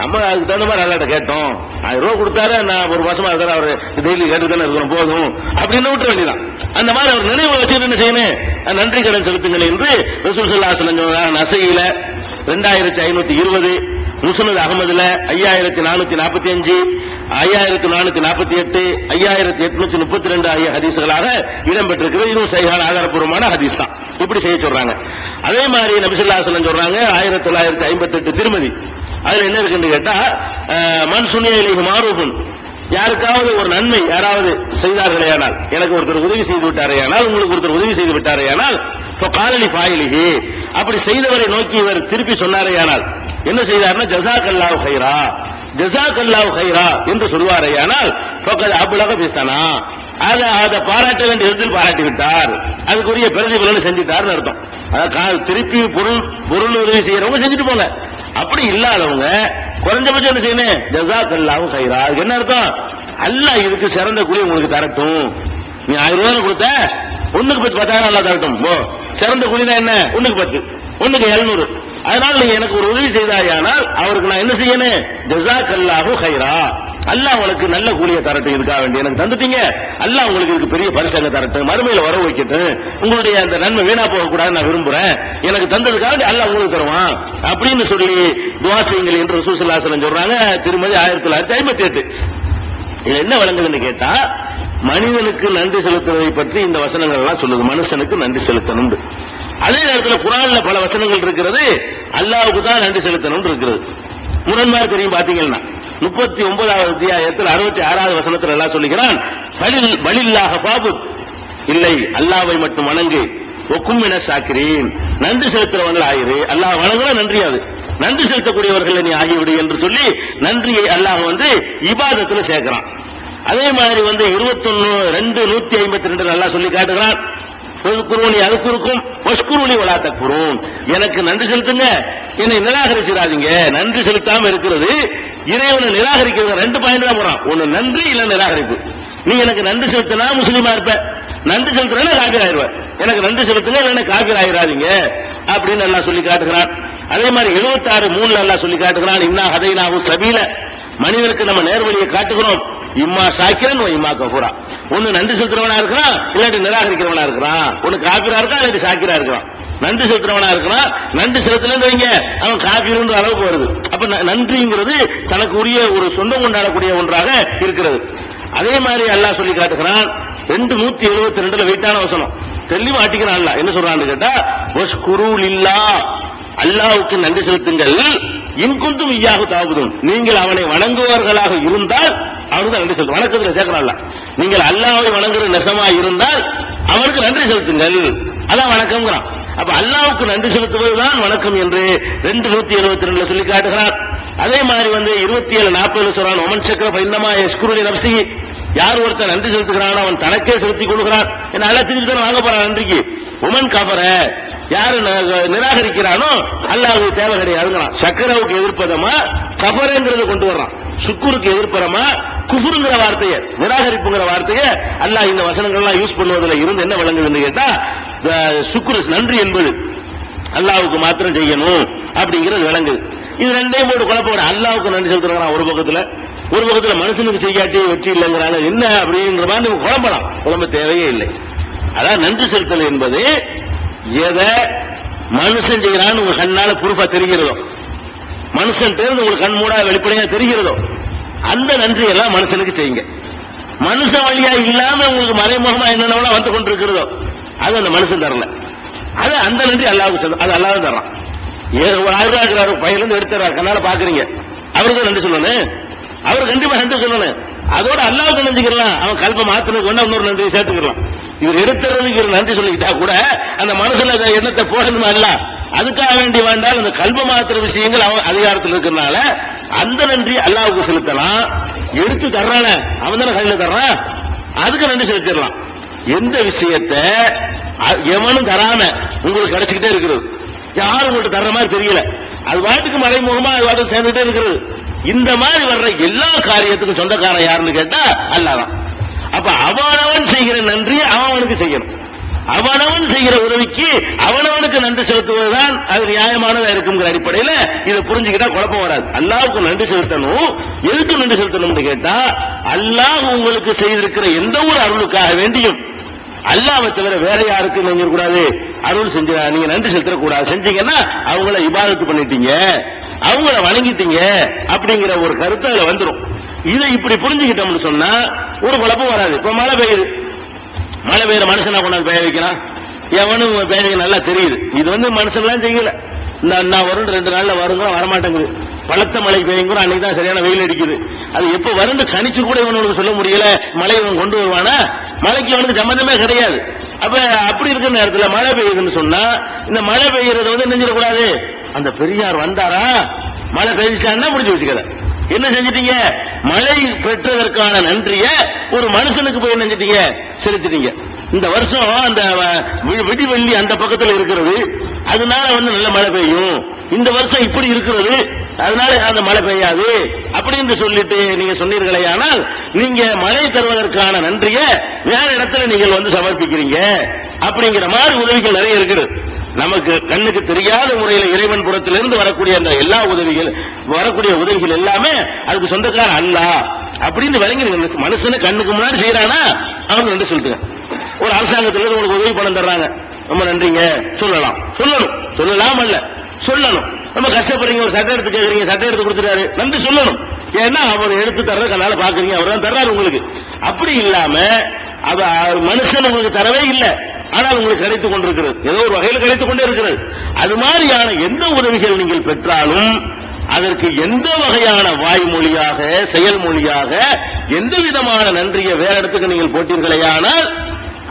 நம்ம அதுக்கு தகுந்த மாதிரி அல்லாட்ட கேட்டோம், 1000 ரூபாய் கொடுத்தாரு, நான் ஒரு வருஷமா இருக்கிற அவர் டெய்லி கேட்டு தானே இருக்கணும், போதும் அப்படின்னு விட்டு வேண்டியதான். அந்த மாதிரி அவர் நினைவு வச்சுட்டு என்ன செய்யணும், நன்றி கடன் செலுத்துங்கள் என்று ரசூல் ஸல்லல்லாஹு அலைஹி வஸல்லம் சொன்னாங்க. நசையில 2520, முஸ்னத் அகமதுல 5445, 5448, 5832 ஆகிய ஹதீஸ்களாக இடம்பெற்றிருக்கிறது. இதுவும் சரியான ஆதாரப்பூர்வமான ஹதீஸ் தான். இப்படி செய்ய சொல்றாங்க. அதே மாதிரி நபி ஸல்லல்லாஹு அலைஹி வஸல்லம் சொல்றாங்க 1958 திருமதி. அதுல என்ன இருக்குன்னு கேட்டா, மன் சுனிய இலைஹி மாரூஃபுன், யாருக்காவது ஒரு நன்மை யாராவது செய்தார்களேயானால், எனக்கு ஒருத்தர் உதவி செய்து விட்டாரேயானால், உங்களுக்கு ஒருத்தர் உதவி செய்து விட்டாரேயானால், காலனி பாயிலிஹி, அப்படி செய்தவரை நோக்கி இவர் திருப்பி சொன்னாரேயானால், என்ன செய்தார்னா ஜஸாக்கல்லாஹு கைரா, ஜஸாக்கல்லாஹு கைரா என்று சொல்வாரேயானால் ஃபக்கத் அப்லக பிஸனா, அதை பாராட்ட வேண்டிய இடத்தில் பாராட்டி விட்டார், அதுக்குரிய பிரதிபலனை செஞ்சுட்டார்னு அர்த்தம். அதாவது திருப்பி பொருள் உதவி செய்யறவங்க செஞ்சுட்டு போங்க. அப்படி இல்லாதவங்க குறைஞ்சபட்சம் என்ன செய்யணும், ஜஸாக்கல்லாஹு கைரா. என்ன அர்த்தம், அல்லாஹ் இதுக்கு சிறந்த கூலி உங்களுக்கு தரட்டும். நீ 1000 ரூபாய் கொடுத்த, ஒண்ணுக்கு 10,000 அல்லாஹ் தரட்டும். சிறந்த கூலினா என்ன, ஒண்ணுக்கு 10, ஒண்ணுக்கு 700. அதனால நீங்க எனக்கு ஒரு உதவி செய்தாயானால் அவருக்கு நான் என்ன செய்யணும், ஜஸாக்கல்லாஹு கைரா, அல்லாஹ் உங்களுக்கு நல்ல கூலியை தரட்டும், இதுக்காக வேண்டிய எனக்கு தந்துட்டீங்க, அல்லாஹ் உங்களுக்கு இதுக்கு பெரிய பரிசு தரட்டும், மறுமையில வர வைக்கட்டும், உங்களுடைய அந்த நன்மை வீணா போக கூடாது நான் விரும்புறேன், எனக்கு தந்ததுக்காக அல்லாஹ் உங்களுக்கு தருவான் அப்படின்னு சொல்லி துஆ செய்யுங்கள் என்று ரசூல் ஸல்லல்லாஹு அலைஹி வஸல்லம் சொல்றாங்க. திருமதி 1958. இது என்ன விளங்குதுன்னு கேட்டா, மனிதனுக்கு நன்றி செலுத்துவதை பற்றி இந்த வசனங்கள் எல்லாம் சொல்லுது. மனுஷனுக்கு நன்றி செலுத்தணும். அதே நேரத்தில் குர்ஆன்ல பல வசனங்கள் இருக்கிறது, அல்லாஹ்வுக்கு தான் நன்றி செலுத்தணும் இருக்கிறது. முரண்மார் தெரியும் பாத்தீங்கன்னா 39வது அத்தியாயத்தில் 66வது வசனத்தில் எல்லாம் சொல்லுகிறான், பலில்லாஹ ஃபாபுத், இல்லை அல்லாஹ்வை மட்டும் வணங்கு, வகும் மின ஷாக்கிரீன், நன்றி செலுத்துறவர்கள் ஆயிரு. அல்லாஹ் வணங்குனா நன்றியாது, நன்றி செலுத்தக்கூடியவர்கள் நீ ஆகிவிடு என்று சொல்லி நன்றியை அல்லாஹ் இபாதத்துல சேர்க்கிறான். அதே மாதிரி 21:252 நல்லா சொல்லி காட்டுகிறான், அதுக்குருக்கும் வஷ்குருனி வலா தக்ஃபுரூன், எனக்கு நன்றி செலுத்துங்க, என்னை நிராகரிச்சிடாதீங்க. நன்றி செலுத்தாம இருக்கிறது இறைவனை நிராகரிக்கிறது. 2 பாயிண்ட் தான் போறான், ஒன்னு நன்றி இல்ல நிராகரிப்பு. நீ எனக்கு நன்றி செலுத்தினா முஸ்லீமா இருப்ப, நன்றி செலுத்தினா காபிர் ஆயிருவ. எனக்கு நன்றி செலுத்துங்க இல்ல காபிர் ஆயிராதீங்க அப்படின்னு நல்லா சொல்லி காட்டுகிறான். அதே மாதிரி 76:3 நல்லா சொல்லி காட்டுகிறான், இன்னா ஹதைனாஹு சபீல, மனிதனுக்கு நம்ம நேர்வழியை காட்டுகிறோம், இம்மா ஷாக்கிரன் இம்மா கஃபூரா. ஒன்னு நன்றி செலுத்துறவனா இருக்கிறான், இல்லாட்டி நிராகரிக்கிறவனா இருக்கிறான். ஒன்னு காபிரா இருக்கான், இல்லாட்டி ஷாக்கிரா இருக்கிறான். நன்றி செலுத்துறவனா இருக்கிறான், நன்றி செலுத்தலன்னு வைங்க அவன் காபிருன்ற அளவுக்கு வருது. அப்ப நன்றிங்கிறது தனக்கு உரிய ஒரு சொந்தம் கொண்டாடக்கூடிய ஒன்றாக இருக்கிறது. அதே மாதிரி அல்லாஹ் சொல்லி காட்டுகிறான் 272 வெயிட்டான வசனம், தெளிவா ஆட்டிக்கிறான். அல்லாஹ் என்ன சொல்றான்னு கேட்டா, வஷ்குரு லில்லாஹ், அல்லாஹ்வுக்கு நன்றி செலுத்துங்கள், இன் குன்தும் இய்யாஹு தஅபுதூன், நீங்கள் அவனை வணங்குவவர்களாக இருந்தால் அவனுக்கு நன்றி செலுத்து. வணக்கத்துல சேர்க்கிறான், நீங்கள் அல்லாஹ்வை வணங்குற நெசமா இருந்தால் அவனுக்கு நன்றி செலுத்துங்கள், அதான் வணக்கம்ங்கிறான். அப்ப அல்லாஹ்வுக்கு நன்றி செலுத்துவதுதான் வணக்கம் என்று 272 சொல்லி காட்டுகிறான். அதே மாதிரி 27:40 சொல்றான், ஒமன் சக்கர பைன்னமா யஷ்குரு நஃப்ஸிஹி, யார் ஒருத்தன் நன்றி செலுத்துகிறானோ அவன் தனக்கே செலுத்திக் கொள்கிறான். என்ன அல்லாஹ் திருப்பி தானே வாங்க போறான் நன்றிக்கு. உமன் கபர, யாரு நிராகரிக்கிறானோ அல்லாஹ்வுக்கு தேவை கிடையாதுங்கிறான். சக்கரவுக்கு எதிர்ப்பதமா கபரங்கிறத கொண்டு வர்றான், சுக்குருக்கு எதிர்ப்பறமா குஃபுருங்கிற வார்த்தையை, நிராகரிப்புங்கிற வார்த்தையை அல்லாஹ் இந்த வசனங்கள்லாம் யூஸ் பண்ணுவதில் இருந்து என்ன விளங்குதுன்னு கேட்டா, சுக்குரு நன்றி என்பது அல்லாஹ்வுக்கு மாத்திரம் செய்யணும் அப்படிங்கிறது விளங்குது. இது ரெண்டையும் போட்டு குழப்பம். அல்லாஹ்வுக்கு நன்றி செலுத்துறாங்க ஒரு பக்கத்துல மனுஷனுக்கு செய்யாட்டி வெற்றி இல்லைங்கிறாங்க. என்ன அப்படின்ற மாதிரி குழம்பலாம், குழம்ப தேவையே இல்லை. அதான் நன்றி செலுத்தல் என்பது எதை மனுஷன் செய்யறான்னு உங்க கண்ணால ப்ரூஃபா தெரிகிறதோ, மனுஷன் தெரிந்து உங்களுக்கு கண் மூடா வெளிப்படையா தெரிகிறதோ, அந்த நன்றி எல்லாம் மனுஷனுக்கு செய்யுங்க. மனுஷன் வழியா இல்லாம உங்களுக்கு மறைமுகமா என்னென்ன வந்து கொண்டிருக்கிறதோ அது அந்த மனுஷன் தரல, அது அந்த நன்றி அல்லாஹ்வுக்கு சொல்லும், அது அல்லாஹ் தர்றான். ஒரு 1000 ரூபாய் இருக்கிறாரு, பையிலிருந்து எடுத்துறாரு, கண்ணால பாக்குறீங்க, அவருக்கு நன்றி சொல்லணும், அவர் கண்டிப்பா நன்றி சொல்லணும். அதோட அல்லாஹ்வுக்கு நன்றிக்கலாம், அவன் கல்ப மாத்தினுக்கு வேணா இன்னொரு நன்றி சேர்த்துக்கலாம். இவர் எடுத்துறதுக்கு இவர் நன்றி சொல்லிக்கிட்டா கூட அந்த மனசுல எண்ணத்தை போடணுமா இல்ல, அதுக்காக வேண்டி வேண்டால் அந்த கல்ப மாத்திர விஷயங்கள் அவன் அதிகாரத்தில் இருக்கிறதுனால அந்த நன்றி அல்லாஹ்வுக்கு செலுத்தலாம். எடுத்து தர்றான அவன் தானே கையில தர்றான், அதுக்கு நன்றி செலுத்திடலாம். எந்த விஷயத்தை எவனும் தராம உங்களுக்கு கிடைச்சிக்கிட்டே இருக்கிறது, யாரும் உங்களுக்கு தர்ற மாதிரி தெரியல, அது வாட்டுக்கு மறைமுகமா அது வாட்டுக்கு சேர்ந்துட்டே இருக்கிறது. இந்த மாதிரி வர்ற எல்லா காரியத்துக்கும் சொந்தக்காரன் யாருன்னு கேட்டா அல்லாஹ் தான். அப்ப அவனவன் செய்கிற நன்றி அவனுக்கு செய்யணும். அவனவன் செய்கிற உதவிக்கு அவனவனுக்கு நன்றி செலுத்துவதுதான் அது நியாயமானதா இருக்குங்கிற அடிப்படையில இதை புரிஞ்சுக்கிட்டா குழப்பம் வராது. அல்லாஹ்வுக்கு நன்றி செலுத்தணும். எதுக்கு நன்றி செலுத்தணும்னு கேட்டா, அல்லாஹ் உங்களுக்கு செய்திருக்கிற எந்த ஒரு அருளுக்காக வேண்டியும் அல்லாஹ்வை தவிர வேற யாருக்கு நீங்க கூடாது அருள் செஞ்சு நீங்க நன்றி செலுத்த கூடாது. செஞ்சீங்கன்னா அவங்கள இபாதத்து பண்ணிட்டீங்க, அவங்கள வணங்கிட்டீங்க அப்படிங்கிற ஒரு கருத்து அதுல வந்துடும். இதை இப்படி புரிஞ்சுக்கிட்டோம்னு சொன்னா ஒரு குழப்பம் வராது. இப்ப மழை பெய்யுது, மழை பெய்யுற மனுஷனா கொண்டாந்து பெய்ய வைக்கிறான், எவனும் பெய்ய நல்லா தெரியுது. இது மனுஷன்லாம் செய்யல, இந்த அண்ணா வரும் 2 நாள்ல வருங்க வரமாட்டேங்குது. பலத்த மழை பெய்யுங்கிற அன்னைக்கு தான் சரியான வெயில் அடிக்குது. அது எப்ப வருந்து கணிச்சு கூட இவனுக்கு சொல்ல முடியல. மழை இவன் கொண்டு வருவானா? மழைக்கு இவனுக்கு சம்பந்தமே கிடையாது. அப்ப அப்படி இருக்கிற நேரத்தில் மழை பெய்யுதுன்னு சொன்னா இந்த மழை பெய்யறது நெஞ்சிடக்கூடாது. அந்த பெரியார் வந்தாரா, மழை பெய்ஞ்சான்னா முடிஞ்சு வச்சுக்கிற. என்ன செஞ்சிட்டீங்க? மழை பெற்றதற்கான நன்றிய ஒரு மனுஷனுக்கு போய் செஞ்சிட்டீங்க, செலுத்திட்டீங்க. இந்த வருஷம் அந்த விடிவெள்ளி அந்த பக்கத்தில் இருக்கிறது, அதனால நல்ல மழை பெய்யும். இந்த வருஷம் இப்படி இருக்கிறது, அதனால அந்த மழை பெய்யாது அப்படின்னு சொல்லிட்டு நீங்க சொன்னீர்களே, ஆனால் நீங்க மழை தருவதற்கான நன்றிய வேற இடத்துல நீங்கள் சமர்ப்பிக்கிறீங்க. அப்படிங்கிற மாதிரி உதவிகள் நிறைய இருக்குது. நமக்கு கண்ணுக்கு தெரியாத முறையில் இறைவன் புறத்திலிருந்து வரக்கூடிய அந்த எல்லா உதவிகள் எல்லாமே அதுக்கு சொந்தக்கார அல்லாஹ் அப்படின்னு விளங்கி மனுஷனை கண்ணுக்கு முன்னாடி செய்யறானா அவங்க நன்றி சொல்லுங்க. ஒரு அரசாங்கத்திலிருந்து உங்களுக்கு உதவி பணம் தர்றாங்க, ரொம்ப நன்றிங்க சொல்லலாம், சொல்லலாம் அல்ல சொல்லணும். ரொம்ப கஷ்டப்படுறீங்க, ஒரு சட்டை எடுத்து கேட்கறீங்க, சட்டை எடுத்து கொடுத்துட்டாரு, நன்றி சொல்லணும். ஏன்னா அவர் எடுத்து தர்றது கண்ணால பாக்குறீங்க, அவர் தான் தர்றாரு உங்களுக்கு. அப்படி இல்லாம மனுஷன் உங்களுக்கு தரவே இல்லை, ஆனால் உங்களுக்கு கிடைத்துக் கொண்டிருக்கிறது, ஏதோ ஒரு வகையில் கிடைத்துக் கொண்டே இருக்கிறது. அது மாதிரியான எந்த உதவிகள் நீங்கள் பெற்றாலும் அதற்கு எந்த வகையான வாய்மொழியாக செயல்மொழியாக எந்த விதமான நன்றியை வேற இடத்துக்கு நீங்கள் போட்டீர்களேயானால்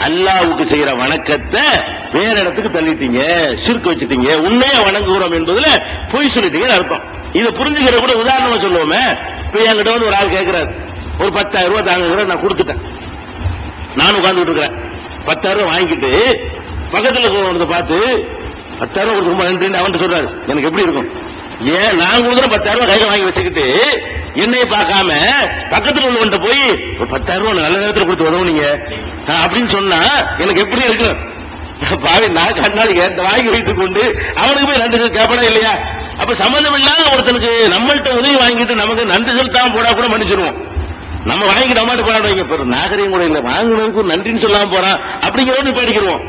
அல்லாஹ்வுக்கு செய்யற வணக்கத்தை வேற இடத்துக்கு தள்ளிட்டீங்க, ஷிர்க் வச்சிட்டீங்க. உண்மையா வணங்குகிறோம் என்பதுல பொய் சொல்லிட்டீங்கன்னு அர்த்தம். இதை புரிஞ்சுக்கிற கூட உதாரணமா சொல்லுவோமே. இப்ப என்கிட்ட ஒரு ஆள் கேட்கிறார், ஒரு 10,000 ரூபாய் தாங்குகிற, நான் கொடுத்துட்டேன், நானும் உட்கார்ந்துட்டு இருக்கிறேன். 10,000 ரூபாய் வாங்கிட்டு பக்கத்துல வந்து பார்த்து 10,000 ரூபாய் ரொம்ப நன்றின்னு அவன் சொல்றாரு, எனக்கு எப்படி இருக்கும்? ஏன் நான் கொடுக்குற 10,000 ரூபாய் கையில வாங்கி வச்சுக்கிட்டு என்னைய பார்க்காம பக்கத்துல உள்ளவன்ட்ட போய் 10,000 ரூபாய் நல்ல நேரத்தில் கொடுத்து உதவுனீங்க அப்படின்னு சொன்னா எனக்கு எப்படி இருக்கு? பாவி, நான் கண்ணாடி வாங்கி வைத்துக் கொண்டு அவனுக்கு போய் நன்றி கேட்பனா இல்லையா? அப்ப சம்பந்தம் இல்லாத ஒருத்தனுக்கு நம்மள்கிட்ட உதவி வாங்கிட்டு நமக்கு நன்றி செலுத்தாம போடா கூட மன்னிச்சிருவோம். நம்ம வாங்கிட்டு அம்மாட்டு போராடுவாங்க, நாகரிகம் கூட இல்ல, வாங்கினதுக்கு நன்றின்னு சொல்லாம போறான் அப்படிங்கிறத படிக்கிறோம்.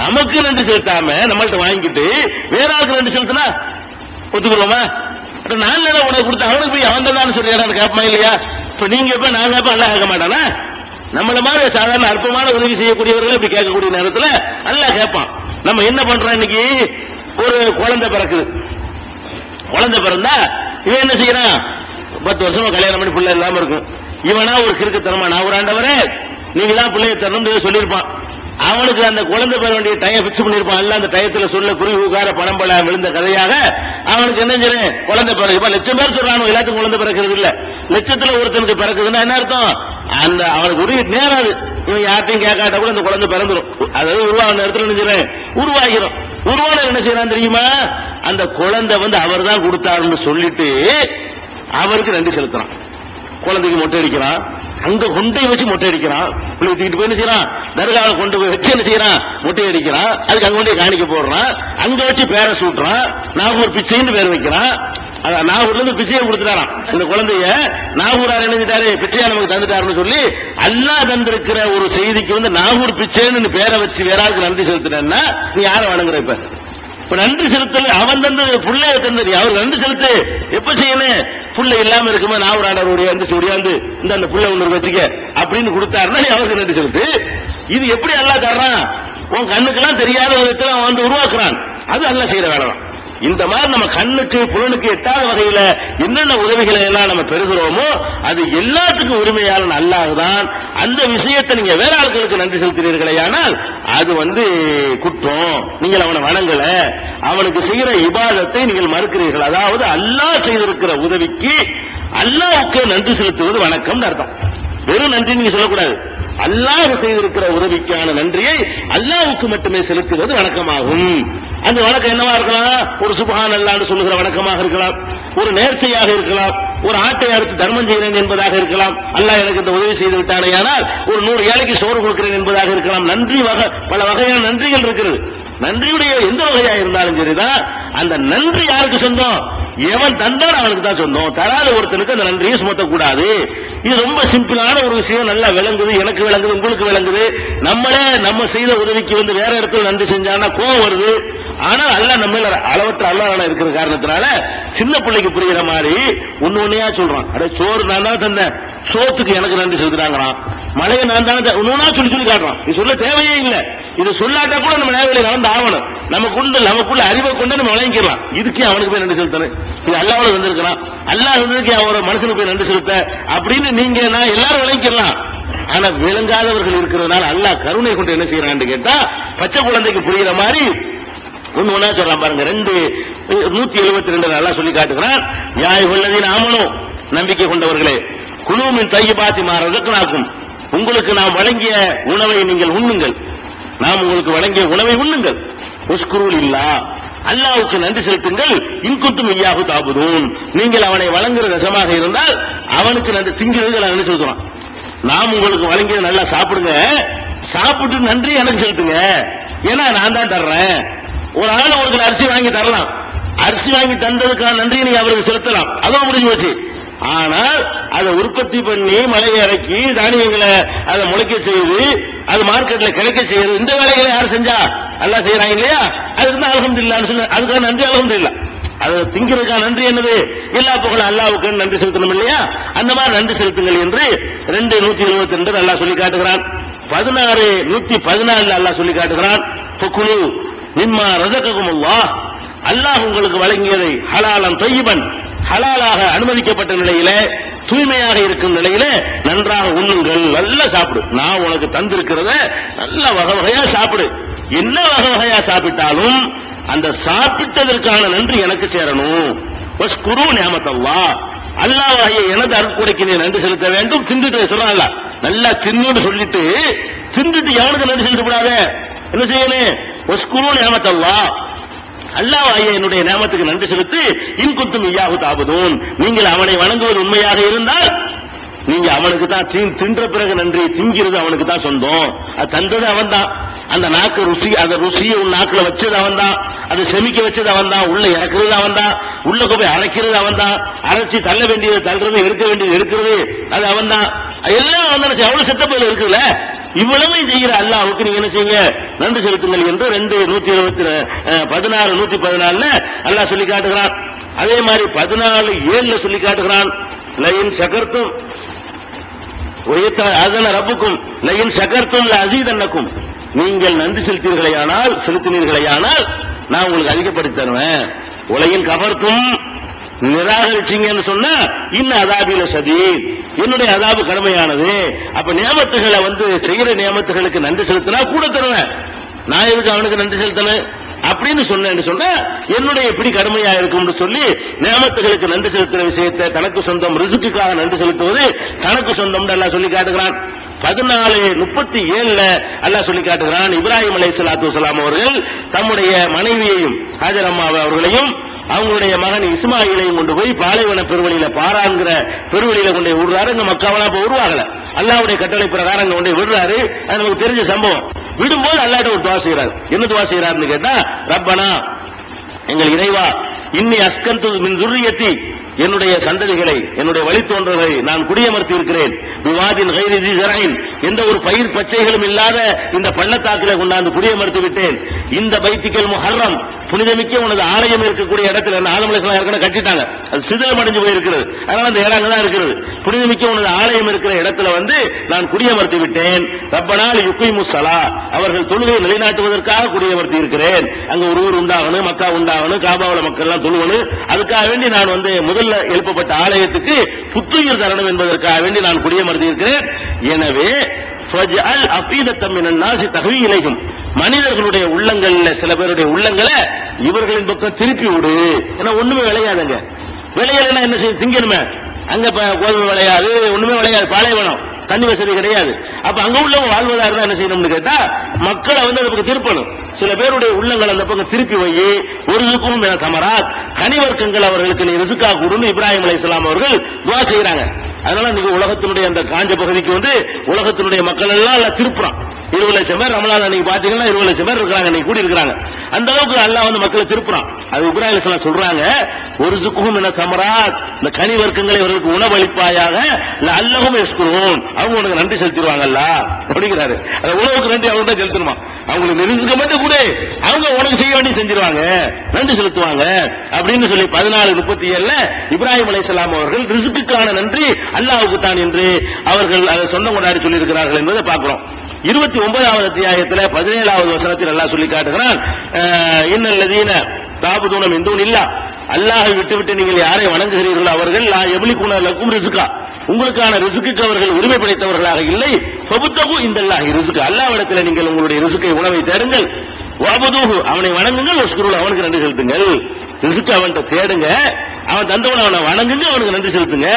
நமக்கு நன்றி செலுத்தாம நம்மள்ட்ட வாங்கிட்டு வேற ஆளுக்கு நன்றி செலுத்தினா ஒத்துக்கிறோமா? நான் உனக்கு கொடுத்த அவனுக்கு போய் அவன் தான் சொல்லியாரு கேட்பமா இல்லையா? இப்ப நீங்க எப்ப நான் கேட்ப அல்ல கேட்க மாட்டானா? நம்மள மாதிரி சாதாரண அற்பமான உதவி செய்யக்கூடியவர்கள் இப்படி கேட்கக்கூடிய நேரத்தில் அல்ல கேட்பான். நம்ம என்ன பண்றோம்? இன்னைக்கு ஒரு குழந்தை பிறக்குது, குழந்தை பிறந்தா இவன் என்ன செய்யறான்? 10 வருஷமா கல்யாணம் பண்ணி பிள்ளை இல்லாம இருக்கும். இவனா ஒரு கிறுக்குத்தனமா, நான் ஒரு ஆண்டவரே நீங்க தான் பிள்ளைய தரணும் சொல்லியிருப்பான். அவனுக்கு அந்த குழந்தை பெற வேண்டிய டைம் பிக்ஸ் பண்ணிருப்பான். அல்ல அந்த டயத்துல சொல்ல குருகார பணம்பல விழுந்த கதையாக அவனுக்கு என்ன செய்யறேன்? குழந்தை பிறகு இப்ப 1,00,000 பேர் சொல்றான், எல்லாத்துக்கும் குழந்தை பிறக்கிறது இல்ல. லட்சத்துல ஒருத்தனுக்கு பிறக்குதுன்னா என்ன அர்த்தம்? அந்த அவனுக்கு உரிய நேராது, இவன் யார்ட்டையும் கேட்காட்ட கூட அந்த குழந்தை பிறந்துடும். அதாவது உருவான நேரத்தில் என்ன செய்யறேன்? உருவாகிடும். உருவான என்ன செய்யறான் தெரியுமா? அந்த குழந்தை அவர் தான் கொடுத்தாருன்னு சொல்லிட்டு அவருக்கு நன்றி செலுத்துறான். குழந்தைக்கு மொட்டை அடிக்கிறான், அங்க கொண்டை வச்சு மொட்டை அடிக்கிறான். பிள்ளை தூக்கிட்டு போய் என்ன செய்யறான்? தர்காவை கொண்டு போய் வச்சு என்ன செய்யறான்? மொட்டை அடிக்கிறான். அதுக்கு அங்க கொண்டே காணிக்க போடுறான், அங்க வச்சு பேரை சூட்டுறான், நாகூர் பிச்சைன்னு பேர் வைக்கிறான். நாகூர்ல இருந்து பிச்சையை கொடுத்துட்டாராம். இந்த குழந்தைய நாகூரார் நினைஞ்சிட்டாரு, பிச்சையா நமக்கு தந்துட்டாருன்னு சொல்லி அல்லாஹ் தந்திருக்கிற ஒரு செய்திக்கு நாகூர் பிச்சைன்னு பேரை வச்சு வேற ஆளுக்கு நன்றி செலுத்தினா நீ யாரை வணங்குற? இப்ப நன்றி செலுத்தல அவன் தந்தது, புள்ளைய தந்தது, அவர் நன்றி செலுத்து எப்ப செய்யணும்? புள்ளை இல்லாம இருக்குமா நாவராடருடைய ஒடியாந்து இந்த அந்த புள்ளை ஒன்று வச்சுக்க அப்படின்னு கொடுத்தாருன்னா அவருக்கு நன்றி செலுத்து. இது எப்படி அல்லாஹ் தர்றான்? உன் கண்ணுக்கெல்லாம் தெரியாத விதத்தில் அவன் உருவாக்குறான். அது அல்லாஹ் செய்யற வேலை தான். இந்த மாதிரி நம்ம கண்ணுக்கு புலனுக்கு எட்டாத வகையில என்னென்ன உதவிகளை எல்லாம் நம்ம பெறுகிறோமோ அது எல்லாத்துக்கும் உரிமையாளன் அல்லாஹ் தான். அந்த விஷயத்தை நீங்க வேற ஆட்களுக்கு நன்றி செலுத்தினீர்களே ஆனால் அது குற்றம். நீங்கள் அவனை வணங்கல, அவனுக்கு செய்கிற இபாதத்தை நீங்கள் மறுக்கிறீர்கள். அதாவது அல்லாஹ் செய்திருக்கிற உதவிக்கு அல்லாஹ்வுக்கு நன்றி செலுத்துவது வணக்கம் அர்த்தம். வெறும் நன்றி நீங்க சொல்லக்கூடாது. அல்லாஹ் செய்திருக்கிற உதவிக்கான நன்றியை அல்லாஹ்வுக்கு மட்டுமே செலுத்துவது வணக்கமாகும். அந்த வணக்கம் என்னவா இருக்கலாம்? ஒரு சுப்ஹான் அல்லாஹ்னு சொல்லுகிற வணக்கமாக இருக்கலாம், ஒரு நேர்ச்சையாக இருக்கலாம், ஒரு ஆட்டை அறுத்து தர்மம் செய்கிறேன் என்பதாக இருக்கலாம். அல்லாஹ் எனக்கு இந்த உதவி செய்து விட்டானே, ஆனால் ஒரு 100 ஏழைக்கு சோறு கொடுக்கிறேன் என்பதாக இருக்கலாம். நன்றி பல வகையான நன்றிகள் இருக்கிறது. நன்றியுடைய எந்த வகையா இருந்தாலும் சரிதான், அந்த நன்றி யாருக்கு சொந்தம்? எவன் தந்தால் அவனுக்கு தான் சொந்தம். தராத ஒருத்தனுக்கு அந்த நன்றியை சுமத்தக்கூடாது. இது ரொம்ப சிம்பிளான ஒரு விஷயம். நல்லா விளங்குது, எனக்கு விளங்குது, உங்களுக்கு விளங்குது. நம்ம செய்த உதவிக்கு வேற இடத்துல நன்றி செஞ்சான்னா கோவம் வருது. ஆனால் அல்லாஹ் நம்ம அளவற்ற அல்லாஹ் இருக்கிற காரணத்தினால சின்ன பிள்ளைக்கு புரிகிற மாதிரி ஒன்னையா சொல்றான். அட சோறு நான் தான் தந்தேன், சோத்துக்கு எனக்கு நன்றி செலுத்துறாங்களாம். மழையை நான் தானே ஒன்னா சொல்லி காட்டுறான். இது சொல்ல தேவையே இல்லை. இது சொல்லாட்டா கூட நம்ம நேரத்தில் நடந்து ஆகணும். நமக்குள்ள அறிவை கொண்டு நம்ம வழங்கிக்கலாம். இதுக்கே அவனுக்கு போய் நன்றி செலுத்தணும். இது அல்லாஹ்வோட வந்திருக்கலாம். அல்லாஹ் வந்ததுக்கு அவரோட மனுஷனுக்கு போய் நன்றி செலுத்த அப்படின்னு நீங்க நான் எல்லாரும் வழங்கிக்கலாம். ஆனா விளங்காதவர்கள் இருக்கிறதுனால அல்லாஹ் கருணை கொண்டு என்ன செய்யறான்னு கேட்டா, பச்சை குழந்தைக்கு புரிகிற மாதிரி ஒன்னா சொல்றான் பாருங்க. 172 அல்லாஹ் சொல்லி காட்டுகிறான். யாய் உள்ளதின் ஆமனும், நம்பிக்கை கொண்டவர்களே, குலூமின் தையிபாத்தி ரஸக்னாக்கும், உங்களுக்கு நாம் வழங்கிய உணவை நீங்கள் உண்ணுங்கள். நாம் உங்களுக்கு வழங்கிய உணவை உண்ணுங்கள். உஸ்குருலில்லாஹ், அல்லாஹ்வுக்கு நன்றி செலுத்துங்கள். இன்குந்தும் இய்யாஹு தஅபுதூன், நீங்கள் அவனை வழங்குற ரசமாக இருந்தால் அவனுக்கு நன்றி. திங்கிறதுக்கு நன்றி செலுத்துவான். நாம் உங்களுக்கு வழங்கியது நல்லா சாப்பிடுங்க, சாப்பிட்டு நன்றி எனக்கு செலுத்துங்க. ஏன்னா நான் தான் தர்றேன். ஒரு ஆள் உங்களுக்கு அரிசி வாங்கி தரலாம், அரிசி வாங்கி தந்ததுக்கான நன்றி நீங்க அவருக்கு செலுத்தலாம், அதுவும் முடிஞ்சு போச்சு. ஆனால் அதை உற்பத்தி பண்ணி மலையை இறக்கி தானியங்களை அதை முளைக்க செய்து அது மார்க்கெட்ல கிடைக்க செய்யுது, இந்த வேலைகளை யார் செஞ்சா? அல்லாஹ் செய்யறாங்க இல்லையா? அதுக்கு தான் அல்ஹம்துலில்லாஹ்னு சொல்ல, அதுக்கான நன்றி அல்ஹம்துலில்லாஹ். அது திங்கிறதுக்கான நன்றி என்னது? எல்லா புகழும் அல்லாஹ்வுக்கு நன்றி செலுத்தணும் இல்லையா? அந்த மாதிரி நன்றி செலுத்துங்கள் என்று 172 அல்லாஹ் சொல்லி காட்டுகிறான். 114 அல்லாஹ் சொல்லி காட்டுகிறான். ஃபகுலு மிம்மா ரஸககுமுல்லாஹ், அல்லாஹ் உங்களுக்கு வழங்கியதை ஹலாலன் தய்யிபன், ஹலாலாக அனுமதிக்கப்பட்ட நிலையில, தூய்மையாக இருக்கும் நிலையில நன்றாக உண்ணுங்கள். நல்லா சாப்பிடு. நான் உனக்கு தந்திருக்கிறத நல்ல வகை வகையா சாப்பிடு. என்ன வகை வகையா சாப்பிட்டாலும் அந்த சாப்பிட்டதற்கான நன்றி எனக்கு சேரணும். வஸ்குரு நிஅமத்தல்லாஹ், அல்லாஹ்வாகிய எனது அருட்கொடைக்கு நீ நன்றி செலுத்த வேண்டும். தின்னுட்டு சொல்றாங்க, நல்லா தின்னுன்னு சொல்லிட்டு தின்னுட்டு எவனுக்கு நன்றி செலுத்தக்கூடாது. என்ன செய்யணும்? வஸ்குரு நிஅமத்தல்லாஹ், அல்லாஹ்வாகிய என்னுடைய நியமத்துக்கு நன்றி செலுத்தி, இன்குந்தும் இய்யாஹு தஅபுதூன், நீங்கள் அவனை வணங்குவது உண்மையாக இருந்தால் நீங்க அவனுக்கு தான் தின்ற பிறகு நன்றி. திங்கிறது அவனுக்கு தான் சொந்தம். அது தந்தது அவன் தான். அந்த நாக்கு ருசி, அந்த ருசியை உன் நாக்குல வச்சது அவன் தான். அதை செமிக்க வச்சது அவன் தான். உள்ள இறக்குறது அவன் தான். உள்ள போய் அரைக்கிறது அவன் தான். அரைச்சி தள்ள வேண்டியது தள்ளுறது, எடுக்க வேண்டியது எடுக்கிறது அது அவன் தான். எல்லாம் அவன் தான். எவ்வளவு செட்டப்பில் இருக்குல்ல. இவ்வளவு செய்கிற அல்லாஹ்வுக்கு நீங்க என்ன செய்யுங்க? நன்றி செலுத்துங்கள் என்று 114 அல்லாஹ் சொல்லி காட்டுகிறான். அதே மாதிரி 14:7 சொல்லி காட்டுகிறான். லயின் ஷகர்தும் அதன ரப்புக்கும் லயின் ஷகர்தும் லஅஸீதன்னக்கும், நீங்கள் நன்றி செலுத்தினீர்களேயானால் நான் உங்களுக்கு அதிகப்படுத்தி தருவேன். உலகின் கபர்த்தும், நிராகரிச்சீங்கன்னு சொன்னா இன்னும் அதாபில ஷதீத், என்னுடைய அதாபு கடுமையானது. அப்ப நியமத்துகளை செய்கிற நியமத்துகளுக்கு நன்றி செலுத்தினா கூட தருவேன். நான் எதுக்கு அவனுக்கு நன்றி செலுத்தணும் அப்படின்னு சொன்னா என்னுடைய எப்படி கடுமையா இருக்கும் சொல்லி நியமத்துகளுக்கு நன்றி செலுத்துற விஷயத்தை தனக்கு சொந்தம், ரிஸ்க்குக்காக நன்றி செலுத்துவது தனக்கு சொந்தம் அல்லாஹ் சொல்லி காட்டுகிறான். 14:37 அல்லாஹ் சொல்லி காட்டுகிறான். இப்ராஹிம் அலைஹிஸ்ஸலாத்து வஸலாம் அவர்கள் தம்முடைய மனைவியையும் ஹாஜர் அம்மா அவர்களையும் அவங்களுடைய மகன் இஸ்மாயிலையும் கொண்டு போய் பாலைவன பெருவழியில, பாராங்கிற பெருவழியில கொண்டு விடுறாரு. அங்க மக்காவெல்லாம் இப்ப உருவாகல, அல்லாஹ்வுடைய கட்டளை பிரகாரம் அங்க கொண்டு விடுறாரு. அது நமக்கு தெரிஞ்ச சம்பவம். விடும்போது அல்லாஹ்ட்ட ஒரு துஆ செய்றாரு. என்ன துஆ செய்றாருன்னு கேட்டா, ரப்பனா, எங்கள் இறைவா, இன்னி அஸ்கந்து மின் துர்ரியத்தி, என்னுடைய சந்ததிகளை, என்னுடைய வழித்தோன்றல்களை நான் குடியமர்த்தி இருக்கிறேன். விவாதின் கைரி தி ஸரஇன், எந்த ஒரு பயிர் பச்சைகளும் இல்லாத இந்த பள்ளத்தாக்கில கொண்டாந்து குடியமர்த்தி விட்டேன். இந்த பைத்திக்கல் முஹர்ரம், புனிதமிக்க உனது ஆலயம் இருக்கக்கூடிய இடத்துல ஆதம் அலைஹிஸ்ஸலாம் ஏற்கனவே கட்டிட்டாங்க, அது சிதிலம் அடைஞ்சு போயிருக்கிறது. அதனால அந்த இடம் அங்கதான் இருக்கிறது. புனிதமிக்க உனது ஆலயம் இருக்கிற இடத்துல நான் குடியமர்த்தி விட்டேன். ரப்பனால் யுகீமுஸ் ஸலா, அவர்கள் தொழுகையை நிலைநாட்டுவதற்காக குடியமர்த்தி இருக்கிறேன். அங்க ஒரு ஊர் உண்டாகணும், மக்கா உண்டாகணும், காபாவுல மக்கள் எல்லாம் தொழுவணும். அதுக்காக வேண்டி நான் முதல்ல எழுப்பப்பட்ட ஆலயத்துக்கு புத்துயிர் தரணும் என்பதற்காக வேண்டி நான் குடியமர்த்தி இருக்கிறேன். எனவே ஃபஜ்அல் அஃபீதத்தம் மினன் நாஸி தஹ்வி இலைஹிம், மனிதர்களுடைய உள்ளங்கள்ல சில பேருடைய உள்ளங்களை இவர்களின் பக்கம் திருப்பி விடு. ஏன்னா ஒண்ணுமே விளையாதுங்க. விளையாதுன்னா என்ன செய்ய? திங்கணுமே. அங்க கோதுமை விளையாது, ஒண்ணுமே விளையாது, பாலைவனம். தண்ணி வசதி கிடையாது. அப்ப அங்க உள்ளவங்க வாழ்வதா இருந்தா என்ன செய்யணும்னு கேட்டா மக்களை வந்து அந்த பக்கம் திருப்பணும். சில பேருடைய உள்ளங்கள் அந்த பக்கம் திருப்பி வை. ஒரு ரிசுக்கும் தமராத், கனிவர்க்கங்கள் அவர்களுக்கு நீ ரிசுக்கா கொடுன்னு இப்ராஹிம் அலைஹிஸ்ஸலாம் அவர்கள் துஆ செய்யறாங்க. அதனால இன்னைக்கு உலகத்தினுடைய அந்த காஞ்ச பகுதிக்கு வந்து உலகத்தினுடைய மக்கள் எல்லாம் திருப்புறான். 20 லட்சம் பேர் ரமலான் அன்னைக்கு பாத்தீங்கன்னா 20 லட்சம் பேர் இருக்காங்க, இன்னைக்கு கூடி இருக்காங்க. அந்த அளவுக்கு அல்லாஹ் வந்து மக்களை திருப்புறான். அது இப்ராஹிம் அலைஹிஸ்ஸலாம் சொல்றாங்க, ஒரு ரிசுக்கும் தமராத், இந்த கனி வர்க்கங்களை அவர்களுக்கு உணவளிப்பாயாக, அல்லஹும் யஷ்குரூன், அவங்க உனக்கு நன்றி செலுத்திடுவாங்கல்ல அப்படிங்கிறாரு. அந்த உணவுக்கு நன்றி அவங்க தான் செலுத்தணுமா, அவங்களுக்கு நெருங்க மட்டும் கூட அவங்க உனக்கு செய்ய வேண்டிய செஞ்சிருவாங்க, நன்றி செலுத்துவாங்க அப்படின்னு சொல்லி 14:37 இப்ராஹிம் அலைஹிஸ்ஸலாம் அவர்கள் ரிசுக்குக்கான நன்றி அல்லாஹ்வுக்கு தான் என்று அவர்கள் அதை சொந்தம் கொண்டாடி சொல்லி இருக்கிறார்கள் என்பதை பார்க்கிறோம். 29வது அத்தியாயத்தில் 17வது வசனத்தில் அல்லாஹ் சொல்லி காட்டுகிறான், இன்னல்லதீன தாபுதூன மின் தூனில்லாஹ், அல்லாஹ்வை விட்டுவிட்டு நீங்கள் யாரை வணங்குகிறீர்களோ அவர்கள் லா யம்லிகுன லக்கும் ரிஸ்கா, உங்களுக்கான ரிஸ்குக்கு அவர்கள் உரிமை படைத்தவர்களாக இல்லை. ஃபபுத்தகு இந்தல்லாஹி ரிஸ்க், அல்லாஹ்விடத்தில் நீங்கள் உங்களுடைய ரிஸ்கை உணவை தேடுங்கள். வஅபுதுஹு, அவனை வணங்குங்கள். வஷ்குரு, அவனுக்கு நன்றி செலுத்துங்கள். ரிஸ்க் அவன்கிட்ட தேடுங்க, அவன் தந்தவன் அவனை வணங்குங்க, அவனுக்கு நன்றி செலுத்துங்க.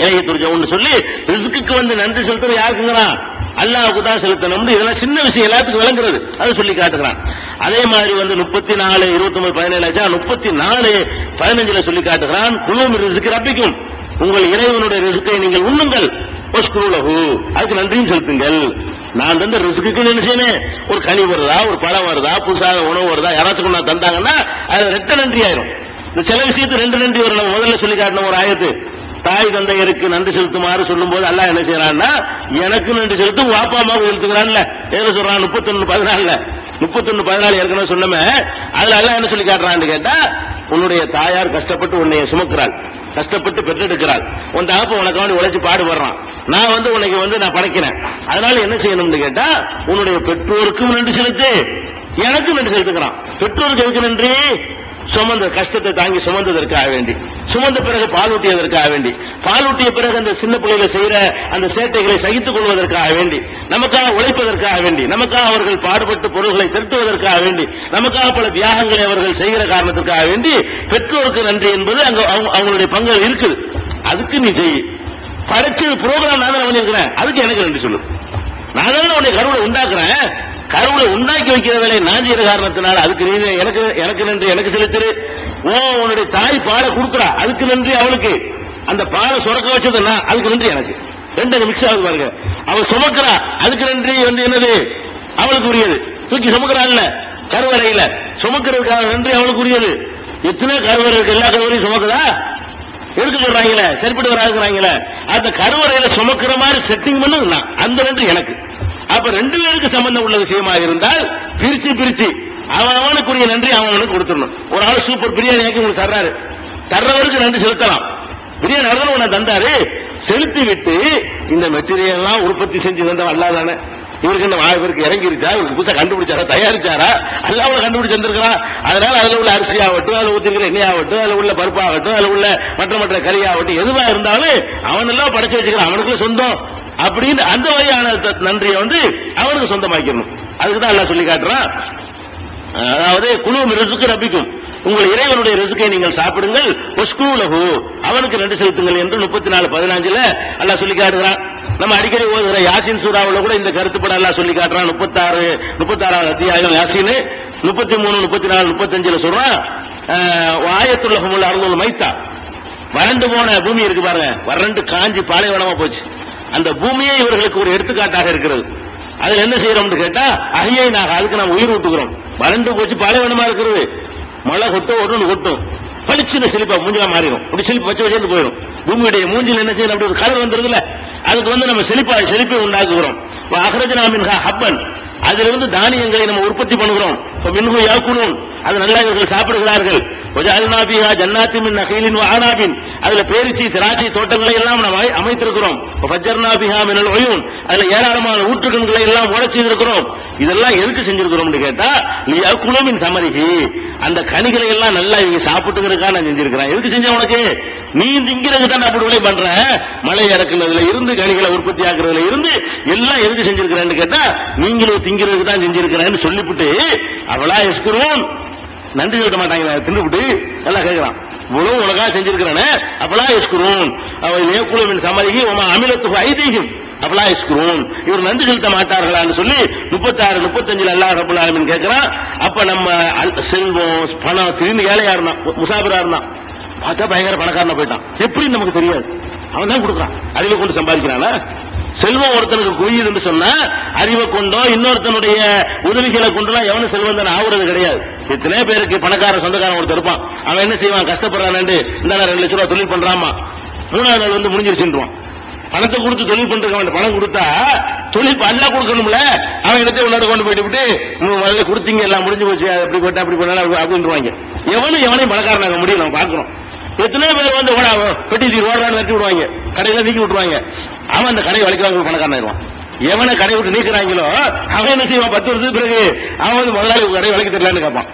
இலையை துரிஜவுன்னு சொல்லி ரிஸ்குக்கு வந்து நன்றி செலுத்துறது யாருக்குங்கிறான், அல்லாஹ்வுக்கு தான் செலுத்தணும். இதெல்லாம் சின்ன விஷயம், எல்லாத்துக்கும் விளங்குறது, அதை சொல்லி காட்டுகிறான். அதே மாதிரி வந்து 34, 29, 17 34:15 சொல்லி காட்டுகிறான், குலூம் ரிஸ்க் ரப்பிக்கும், உங்கள் இறைவனுடைய ரிஸ்கை நீங்கள் உண்ணுங்கள். வஷ்குருலஹு, அதுக்கு நன்றியும் செலுத்துங்கள். நான் தந்த ரிஸ்க்கு என்ன செய்யணும், ஒரு கனி வருதா, ஒரு பழம் வருதா, புதுசாக உணவு வருதா, யாராச்சும் கொண்டு தந்தாங்கன்னா அது ரெட்ட நன்றி ஆயிரும். இந்த சில விஷயத்துக்கு 2 நன்றி வரும். நம்ம முதல்ல சொல்லி காட்டின ஒரு ஆயத்து, தாய் தந்தையருக்கு நன்றி செலுத்துமாறு சொல்லும் போது அல்லாஹ் என்ன செய்யறான்னா, எனக்கு நன்றி செலுத்தும், வாப்பா அம்மாவுக்கு செலுத்துகிறான்ல, எதுல சொல்றான், 31:14 ஏற்கனவே சொன்னமே, அதுல அல்லாஹ் என்ன சொல்லி காட்டுறான்னு கேட்டா, உன்னுடைய தாயார் கஷ்டப்பட்டு உன்னை சுமக்கிறாள், கஷ்டப்பட்டு பெற்றெடுக்கிறாள், உன் தகப்ப உனக்காக உழைச்சு பாடுபடுறான், நான் வந்து உனக்கு வந்து நான் படைக்கிறேன், அதனால என்ன செய்யணும்னு கேட்டா உன்னுடைய பெற்றோருக்கும் நன்றி செலுத்து, எனக்கும் நன்றி செலுத்துக்கிறான். பெற்றோருக்கு எதுக்கு நன்றி, சுமந்த கஷ்டத்தை தாங்கி சுமந்ததற்காக வேண்டி, சுமந்த பிறகு பாலூட்டியதற்காக வேண்டி, பாலூட்டிய பிறகு அந்த சின்ன பிள்ளைகளை செய்யற அந்த சேட்டைகளை சகித்துக் கொள்வதற்காக வேண்டி, நமக்காக உழைப்பதற்காக வேண்டி, நமக்காக அவர்கள் பாடுபட்டு பொருள்களை திரட்டுவதற்காக வேண்டி, நமக்காக பல தியாகங்களை அவர்கள் செய்கிற காரணத்திற்காக வேண்டி பெற்றோருக்கு நன்றி என்பது அங்க அவங்களுடைய பங்கு இருக்குது. அதுக்கு நீ செய். படைச்சது புரோகிராம் நான் தான் பண்ணிருக்கிறேன், அதுக்கு எனக்கு நன்றி சொல்லு. நான் தானே உன்னை கருவில உண்டாக்குறேன், கருவில உண்டாக்கி வைக்கிற வேலையை நான் செய்யற காரணத்தினால அதுக்கு நீ எனக்கு நன்றி, எனக்கு செலுத்துரு. உன்னுடைய தாய் பாலை கொடுக்குறா, அதுக்கு நன்றி அவளுக்கு. அந்த பாலை சுரக்க வச்சது நான், அதுக்கு நன்றி எனக்கு. ரெண்டு மிக்ஸ் ஆகுது பாருங்க. அவள் சுமக்கிறா, அதுக்கு நன்றி வந்து என்னது, அவளுக்கு உரியது. தூக்கி சுமக்கிறாள்ல கருவறையில, சுமக்கிறதுக்காக நன்றி அவளுக்கு உரியது. எத்தனை கருவறை இருக்கு, எல்லா கருவறையும் சுமக்குதா, எடுக்க சொல்றாங்களே, சரிப்பட்டு வராதுங்கிறாங்களே, அந்த கருவறையில சுமக்கிற மாதிரி செட்டிங் பண்ணு நான், அந்த நன்றி எனக்கு. அப்ப 2 பேருக்கு சம்பந்தம் உள்ள விஷயமாக இருந்தால் பிரிச்சு அவனுக்குரிய நன்றி அவனுக்கு கொடுத்துடணும். ஒரு ஆள் சூப்பர் பிரியாணி ஆக்கி உங்களுக்கு தர்றாரு, தர்றவருக்கு நன்றி செலுத்தலாம். பிரியாணி உன்னை தந்தாரு, செலுத்தி விட்டு இந்த மெட்டீரியல் எல்லாம் உற்பத்தி செஞ்சு வந்தவன் அல்லாதானே, இவருக்கு இந்த பேருக்கு இறங்கிருச்சா, இவருக்கு புதுசா கண்டுபிடிச்சாரா, தயாரிச்சாரா, அல்லாஹ் கண்டுபிடிச்சு வந்திருக்கிறான். அதனால அதுல உள்ள அரிசி ஆகட்டும், அதுல ஊத்திருக்கிற எண்ணெய் ஆகட்டும், அதுல உள்ள பருப்பு ஆகட்டும், அதுல உள்ள மற்ற கறி ஆகட்டும், எதுவா இருந்தாலும் அவன் எல்லாம் படைச்சு வச்சுக்கிறான், அவனுக்குள்ள சொந்தம் அப்படின்னு அந்த வகையான நன்றியை வந்து அவனுக்கு சொந்தமாக்கணும். அதுக்குதான் அல்லாஹ் சொல்லி காட்டுறான். அதாவது குலூம் ரிஸ்க் ரப்பிக்கும், உங்கள் இறைவனுடைய ரிஸ்கை நீங்கள் சாப்பிடுங்கள், வஷ்குருலஹு, அவனுக்கு நன்றி செலுத்துங்கள் என்று 34:15 அல்லாஹ் சொல்லி காட்டுகிறான். நம்ம அடிக்கடி ஓதுகிற யாசின் சூராவுல கூட இந்த கருத்துப்பட அல்லாஹ் சொல்லி காட்டுறான். 36வது அத்தியாயம் யாசின் 33, 34, 35 சொல்றான், ஆயத்துல்லஹுல் அர்லுல் மைத்தா, வறண்டு போன பூமி இருக்கு பாருங்க, வறண்டு காஞ்சி பாலைவனமா போச்சு, அந்த பூமியே இவர்களுக்கு ஒரு எடுத்துக்காட்டாக இருக்கிறது. அதுல என்ன செய்யறோம்னு கேட்டா, அஹியை நாக, அதுக்கு நாம் உயிர் ஊட்டுகிறோம். வறண்டு போச்சு பாலைவனமா இருக்கிறது, மழை கொட்டும், ஒன்று கொட்டும், பளிச்சுன்னு செழிப்பா மூஞ்சா மாறிடும், அப்படி செழிப்பு வச்சு வச்சு போயிடும். பூமியுடைய மூஞ்சில் என்ன செய்யணும், அப்படி ஒரு கலர் வந்துருதுல, அதுக்கு வந்து நம்ம செழிப்பை உண்டாக்குகிறோம். அஹ்ரஜ்னா ஹப்பன், அதிலிருந்து தானியங்களை நம்ம உற்பத்தி பண்ணுகிறோம். மின்ஹு யாக்குலூன், அது நல்லா இவர்கள் சாப்பிடுகிறார்கள். வஜஅல்னா ஃபீஹா ஜன்னாத்தின் மின் நகீலின் வஅனாபின், அதுல பேரிச்சி திராட்சை தோட்டங்களை எல்லாம் நாம் அமைத்திருக்கிறோம். ஃபஜ்ஜர்னா ஃபீஹா மினல் உயூன், அதுல ஏராளமான ஊற்றுக்கண்களை எல்லாம் உடைச்சி இருக்கிறோம். இதெல்லாம் எதுக்கு செஞ்சிருக்கிறோம்னு கேட்டா, லியக்குலு மின் சமரிஹி, அந்த கனிகளை எல்லாம் நல்லா இவங்க சாப்பிட்டுக்கிறதுக்காக நான் செஞ்சிருக்கிறேன். எதுக்கு செஞ்ச உனக்கு, நீ திங்கிறதுக்கு தான் அப்படி விளை பண்ற, மழை இறக்குனதுல இருந்து கனிகளை உற்பத்தி ஆக்குறதுல இருந்து எல்லாம் எதுக்கு செஞ்சிருக்கிறேன்னு கேட்டா, நீங்களும் திங்கிறதுக்கு தான் செஞ்சிருக்கிறேன்னு சொல்லிவிட்டு அவளா எஸ்குருவோம், நன்றி சொல்ல மாட்டாங்க, தின்னுபிட்டு நல்லா கேட்கிறான், இவ்வளவு உலகா செஞ்சிருக்கிறேன்னு அப்பலா எஸ்குருவோம், அவள் ஏக்குழுவின் சமரிகி உமா அமிலத்துக்கு ஐதீகம், அப்பலா இஸ்குரூன், இவர் நன்றி செலுத்த மாட்டார்களான்னு சொல்லி 36, 35 அல்லாஹ் ரப்பல் ஆலமீன் கேட்கிறான். அப்ப நம்ம செல்வம் பணம் திடீர்னு ஏழையா இருந்தான், முசாபிரா இருந்தான், பார்த்தா பயங்கர பணக்காரனா போயிட்டான். எப்படி நமக்கு தெரியாது, அவன் தான் கொடுக்குறான். அறிவை கொண்டு சம்பாதிக்கிறானா? செல்வம் ஒருத்தனுக்கு குவியுது என்று சொன்னா அறிவை கொண்டோ இன்னொருத்தனுடைய உதவிகளை கொண்டுலாம் எவனும் செல்வம் தான் ஆகுறது கிடையாது. எத்தனை பேருக்கு பணக்கார சொந்தக்காரன் ஒருத்தர் இருப்பான், அவன் என்ன செய்வான், கஷ்டப்படுறான், இந்த 2 லட்சம் ரூபாய் தொழில் பண்றாமா, 3வது நாள் வந்து முடிஞ்சிருச்சுருவான். பணத்தை கொடுத்து தொழில் பண்றதுக்கு பணம் கொடுத்தா தொழில் அல்லா கொடுக்கணும்ல, அவன் இடத்தை உள்ளார கொண்டு போயிட்டு விட்டு முதல்ல கொடுத்தீங்க எல்லாம் முடிஞ்சு போச்சு, அப்படி போட்டா அப்படி பண்ணாலும் அப்படின்றாங்க. எவனையும் பணக்காரனாக முடியும் நம்ம பாக்குறோம். எத்தனை பேர் வந்து பெட்டி தீர் ஓடுறான்னு வெட்டி விடுவாங்க, கடையில நீக்கி விட்டுருவாங்க. அவன் அந்த கடையை வலிக்கிறாங்க பணக்காரனாயிருவான். எவனை கடை விட்டு நீக்கிறாங்களோ அவன் என்ன செய்வான், 10 வருஷத்துக்கு பிறகு அவன் வந்து முதலாளி கடை வலிக்க தெரியலன்னு கேட்பான்.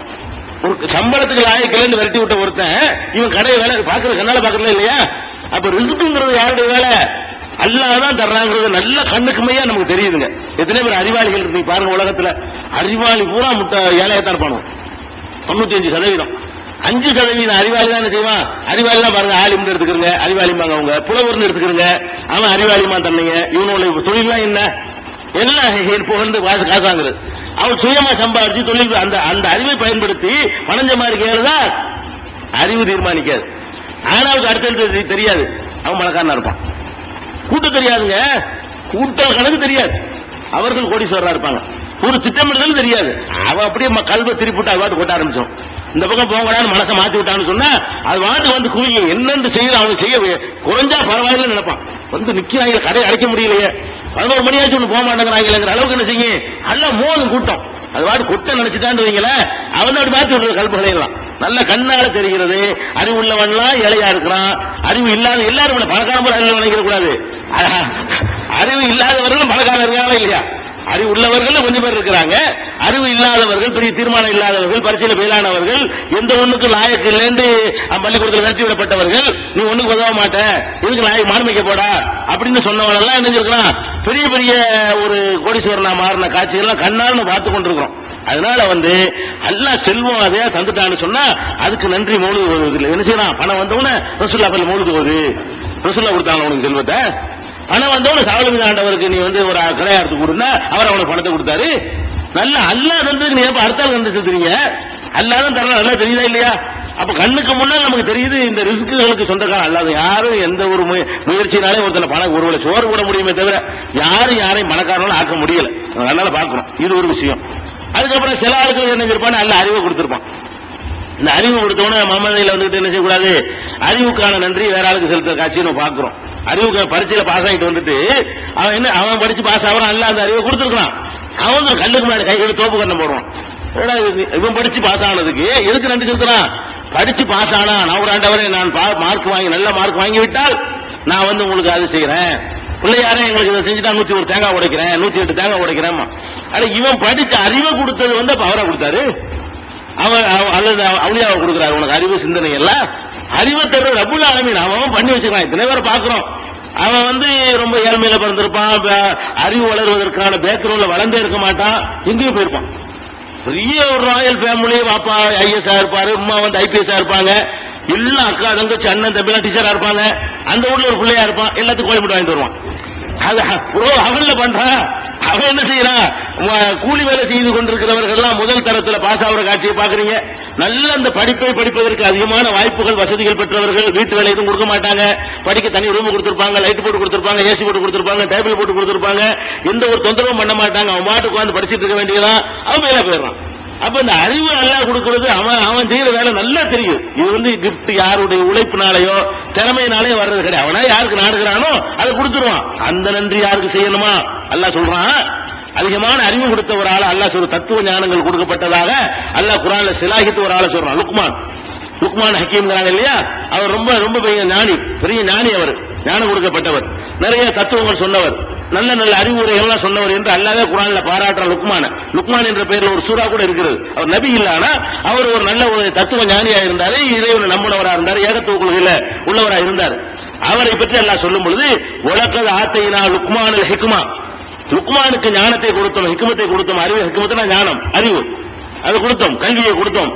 ஒரு சம்பளத்துக்கு லாயக்கிலன்னு விரட்டி விட்ட ஒருத்தன் இவன் கடையை வேலை பாக்குற கண்ணால பாக்குறல இல்லையா? அப்ப ரிஸ்க்குங்கிறது யாருடைய வேலை? அல்லாஹ் தான் தர்றாங்கிறது நல்ல கண்ணுக்குமையா நமக்கு தெரியுதுங்க. எத்தனை பேர் அறிவாளிகள் இருக்கு பாருங்க உலகத்துல. அறிவாளி பூரா ஏழையத்தான் இருப்பானு. 95%. 5% அறிவாளி தான் என்ன செய்வான்? அறிவாளி தான் பாருங்க, ஆலிம் எடுத்துக்கிறங்க, அறிவாளிமாங்க அவங்க, புலவர்னு எடுத்துக்கிறங்க, அவன் அறிவாளிமா தன்னைங்க. இவனோட தொழிலாம் என்ன? எல்லாம் புகழ்ந்து காசாங்கிறது. அவன் சுயமா சம்பாதிச்சு தொழில் அந்த அறிவை பயன்படுத்தி பணம் சம்பாதிக்கிறதா அறிவு தீர்மானிக்காது. ஆனாவுக்கு அடுத்தது தெரியாது, அவன் பணக்காரனா இருப்பான். கூட்டம் தெரியாதுங்க, கூட்டம் கணக்கு தெரியாது, அவர்கள் கோடீஸ்வரரா இருப்பாங்க. ஒரு திட்டமிடுதல் தெரியாது, அவன் அப்படியே கல்வை திருப்பிட்டு அது வாட்டு கொட்ட ஆரம்பிச்சோம். இந்த பக்கம் போங்கடான்னு மனசை மாத்தி விட்டான்னு சொன்னா அது வாட்டு வந்து குவிங்க என்னென்று செய்ய அவனுக்கு செய்ய குறைஞ்சா பரவாயில்ல நினைப்பான். வந்து நிக்கிறாங்க, கடை அடைக்க முடியலையே, 11 மணியாச்சும் ஒண்ணு போக மாட்டேங்கிறாங்கிற அளவுக்கு என்ன செய்ய எல்லாம் மோதும் கூட்டம். அது வாட்டு கொட்ட நினைச்சுதான் வைங்களேன், அவன் அப்படி மாத்தி விடுறது கல்புகளை எல்லாம் நல்ல கண்ணால தெரிகிறது. அறிவு உள்ளவன்லாம் ஏழையா இருக்கிறான், அறிவு இல்லாத எல்லாரும் பணக்காரன் அறிவு நினைக்க கூடாது. அறிவு இல்லாதவர்களும் பணக்காரன் இருக்காங்களா இல்லையா? அறிவு உள்ளவர்கள் கொஞ்சம் பேர் இருக்கிறாங்க, அறிவு இல்லாதவர்கள், பெரிய தீர்மானம் இல்லாதவர்கள், பரிசீலனை மேலானவர்கள், எந்த ஒண்ணுக்கு லாயக்கு இல்லைன்னு பள்ளிக்கூடத்தில் நிறுத்தி விடப்பட்டவர்கள், நீ ஒண்ணுக்கு உதவ மாட்ட, இதுக்கு லாயக்கு மாண்மைக்க போடா அப்படின்னு சொன்னவனெல்லாம் என்ன செஞ்சிருக்கலாம், பெரிய பெரிய ஒரு கோடீஸ்வரனா மாறின காட்சிகள்லாம் கண்ணால் பார்த்து கொண்டிருக்கிறோம். அதனால அல்லாஹ் செல்வம் அதையா தந்துட்டான்னு சொன்னா அதுக்கு நன்றி மௌலிது ஓதுவதில்லை. என்ன செய்யறான், பணம் வந்தவன ரசூல்லா பள்ளி மௌலிது ஓது, ரசூல்லா கொடுத்தாங்க உனக்கு செல்வத்தை. பணம் வந்தவன சாவலிங்க ஆண்டவருக்கு நீ ஒரு கடையாரத்து கொடுத்தா அவர் அவனுக்கு பணத்தை கொடுத்தாரு. நல்ல அல்லாஹ் தந்ததுக்கு நீ எப்ப அடுத்தாலும் வந்து செலுத்துறீங்க? அல்லாஹ் தான் தரலாம், நல்லா தெரியுதா இல்லையா? அப்ப கண்ணுக்கு முன்னால் நமக்கு தெரியுது இந்த ரிஸ்க்குகளுக்கு சொந்தக்காரன் அல்லாத யாரும் எந்த ஒரு முயற்சினாலே ஒருத்தனை பணம் ஒருவேளை சோறு போட முடியுமே தவிர யாரையும் பணக்காரனாலும் ஆக்க முடியல. அதனால பாக்கணும், இது ஒரு விஷயம். அதுக்கப்புறம் சில ஆட்கள் என்ன இருப்பான், நல்ல அறிவை கொடுத்திருப்பான். இந்த அறிவு கொடுத்தவன மமதையில வந்துட்டு என்ன செய்யக்கூடாது, அறிவுக்கான நன்றி வேற ஆளுக்கு செலுத்த காட்சி நம்ம பாக்குறோம். அறிவுக்கு பரீட்சையில பாஸ் ஆகிட்டு வந்துட்டு அவன் படிச்சு பாஸ் ஆகிறான், அல்ல அந்த அறிவை கொடுத்திருக்கான். அவன் கல்லுக்கு மேல கை கட்டி தோப்பு கண்ணம் போடுவான். இவன் படிச்சு பாஸ் ஆனதுக்கு எதுக்கு நன்றி செலுத்துறான்? படிச்சு பாஸ் ஆனா நான் ஒரு ஆண்டவரே நான் மார்க் வாங்கி நல்ல மார்க் வாங்கி விட்டால் நான் உங்களுக்கு அது செய்யறேன், பிள்ளையாரே எங்களுக்கு இதை செஞ்சுட்டா 101 தேங்காய் உடைக்கிறேன், 108 தேங்காய் உடைக்கிறேன். இவன் படிச்ச அறிவை கொடுத்தது அப்ப அவரா கொடுத்தாரு, அவன் அல்லது அவளியாவை கொடுக்கிறாரு. உனக்கு அறிவு சிந்தனை எல்லாம் அறிவை தர்ற ரப்புல் ஆலமீன் அவன் பண்ணி வச்சிருக்கான். இத்தனை பேரை பாக்குறோம். அவன் ரொம்ப ஏழ்மையில பிறந்திருப்பான், அறிவு வளர்வதற்கான பேக்ரவுண்ட்ல வளர்ந்தே இருக்க மாட்டான், எங்கேயும் போயிருப்பான். பெரிய ஒரு ராயல் ஃபேமிலி, பாப்பா IAS இருப்பாரு, அம்மா IPS இருப்பாங்க, எல்லாம் அக்கா தங்கச்சி அண்ணன் தம்பிலாம் டீச்சரா இருப்பாங்க. அந்த ஊர்ல ஒரு பிள்ளையா இருப்பான், எல்லாத்துக்கும் கோழிமுட்டை வாங்கிட்டு வருவான். அவன்ல பண்றான். அவன் என்ன செய்யறான், கூலி வேலை செய்து கொண்டிருக்கிறவர்கள் முதல் தரத்துல பாஸ் ஆகிற காட்சியை பாக்குறீங்க. நல்ல அந்த படிப்பை படிப்பதற்கு அதிகமான வாய்ப்புகள் வசதிகள் பெற்றவர்கள் வீட்டு வேலை எதுவும் கொடுக்க மாட்டாங்க, படிக்க தனி ரூம் கொடுத்திருப்பாங்க, லைட் போட்டு கொடுத்திருப்பாங்க, ஏசி போட்டு கொடுத்திருப்பாங்க, டேபிள் போட்டு கொடுத்திருப்பாங்க, எந்த ஒரு தொந்தரவும் பண்ண மாட்டாங்க. அவன் பாட்டுக்கு வந்து படிச்சுட்டு இருக்க வேண்டியதான், அவன் வேலை போயிடறான். அப்ப இந்த அறிவு நல்லா கொடுக்கிறது அவன் செய்யற வேலை நல்லா தெரியும். இது கிஃப்ட் யாருடைய உழைப்பினாலேயோ திறமையினாலேயோ வர்றது கிடையாது. அவனா யாருக்கு நாடுகிறானோ அதை கொடுத்துருவான். அந்த நன்றி யாருக்கு செய்யணுமா அல்லாஹ் சொல்றான். அதிகமான அறிவு கொடுத்த ஒரு ஆள் அல்லாஹ் சொல்ற தத்துவ ஞானங்கள் கொடுக்கப்பட்டதாக அல்லாஹ் குர்ஆன்ல சிலாகித்து ஒரு ஆளை சொல்றான். லுக்மான் ஹக்கீம்ங்கிறாங்க இல்லையா, அவர் ரொம்ப ரொம்ப பெரிய ஞானி, அவர் ஞானம் கொடுக்கப்பட்டவர், நிறைய தத்துவங்கள் சொன்னவர், நல்ல நல்ல அறிவுரைகள்லாம் சொன்னவர் என்று அல்லாஹ்வே குர்ஆன்ல பாராட்டுற லுக்மான் என்ற பெயரில் ஒரு சூரா கூட இருக்கிறது. அவர் நபி இல்லைனா அவர் ஒரு நல்ல ஒரு தத்துவ ஞானியா இருந்தாரு, இறைவனை நம்பினவராக இருந்தார், ஏகத்துவ கொள்கையில உள்ளவராக இருந்தார். அவரை பற்றி அல்லாஹ் சொல்லும் பொழுது வலக்கத் ஆத்தைனா லுக்மானுல் ஹிக்மா, லுக்மானுக்கு ஞானத்தை கொடுத்தோம், ஹிக்மத்தை கொடுத்தோம். அறிவு ஹிக்மத்துனா ஞானம், அறிவு, அது கொடுத்தோம், கல்வியை கொடுத்தோம்.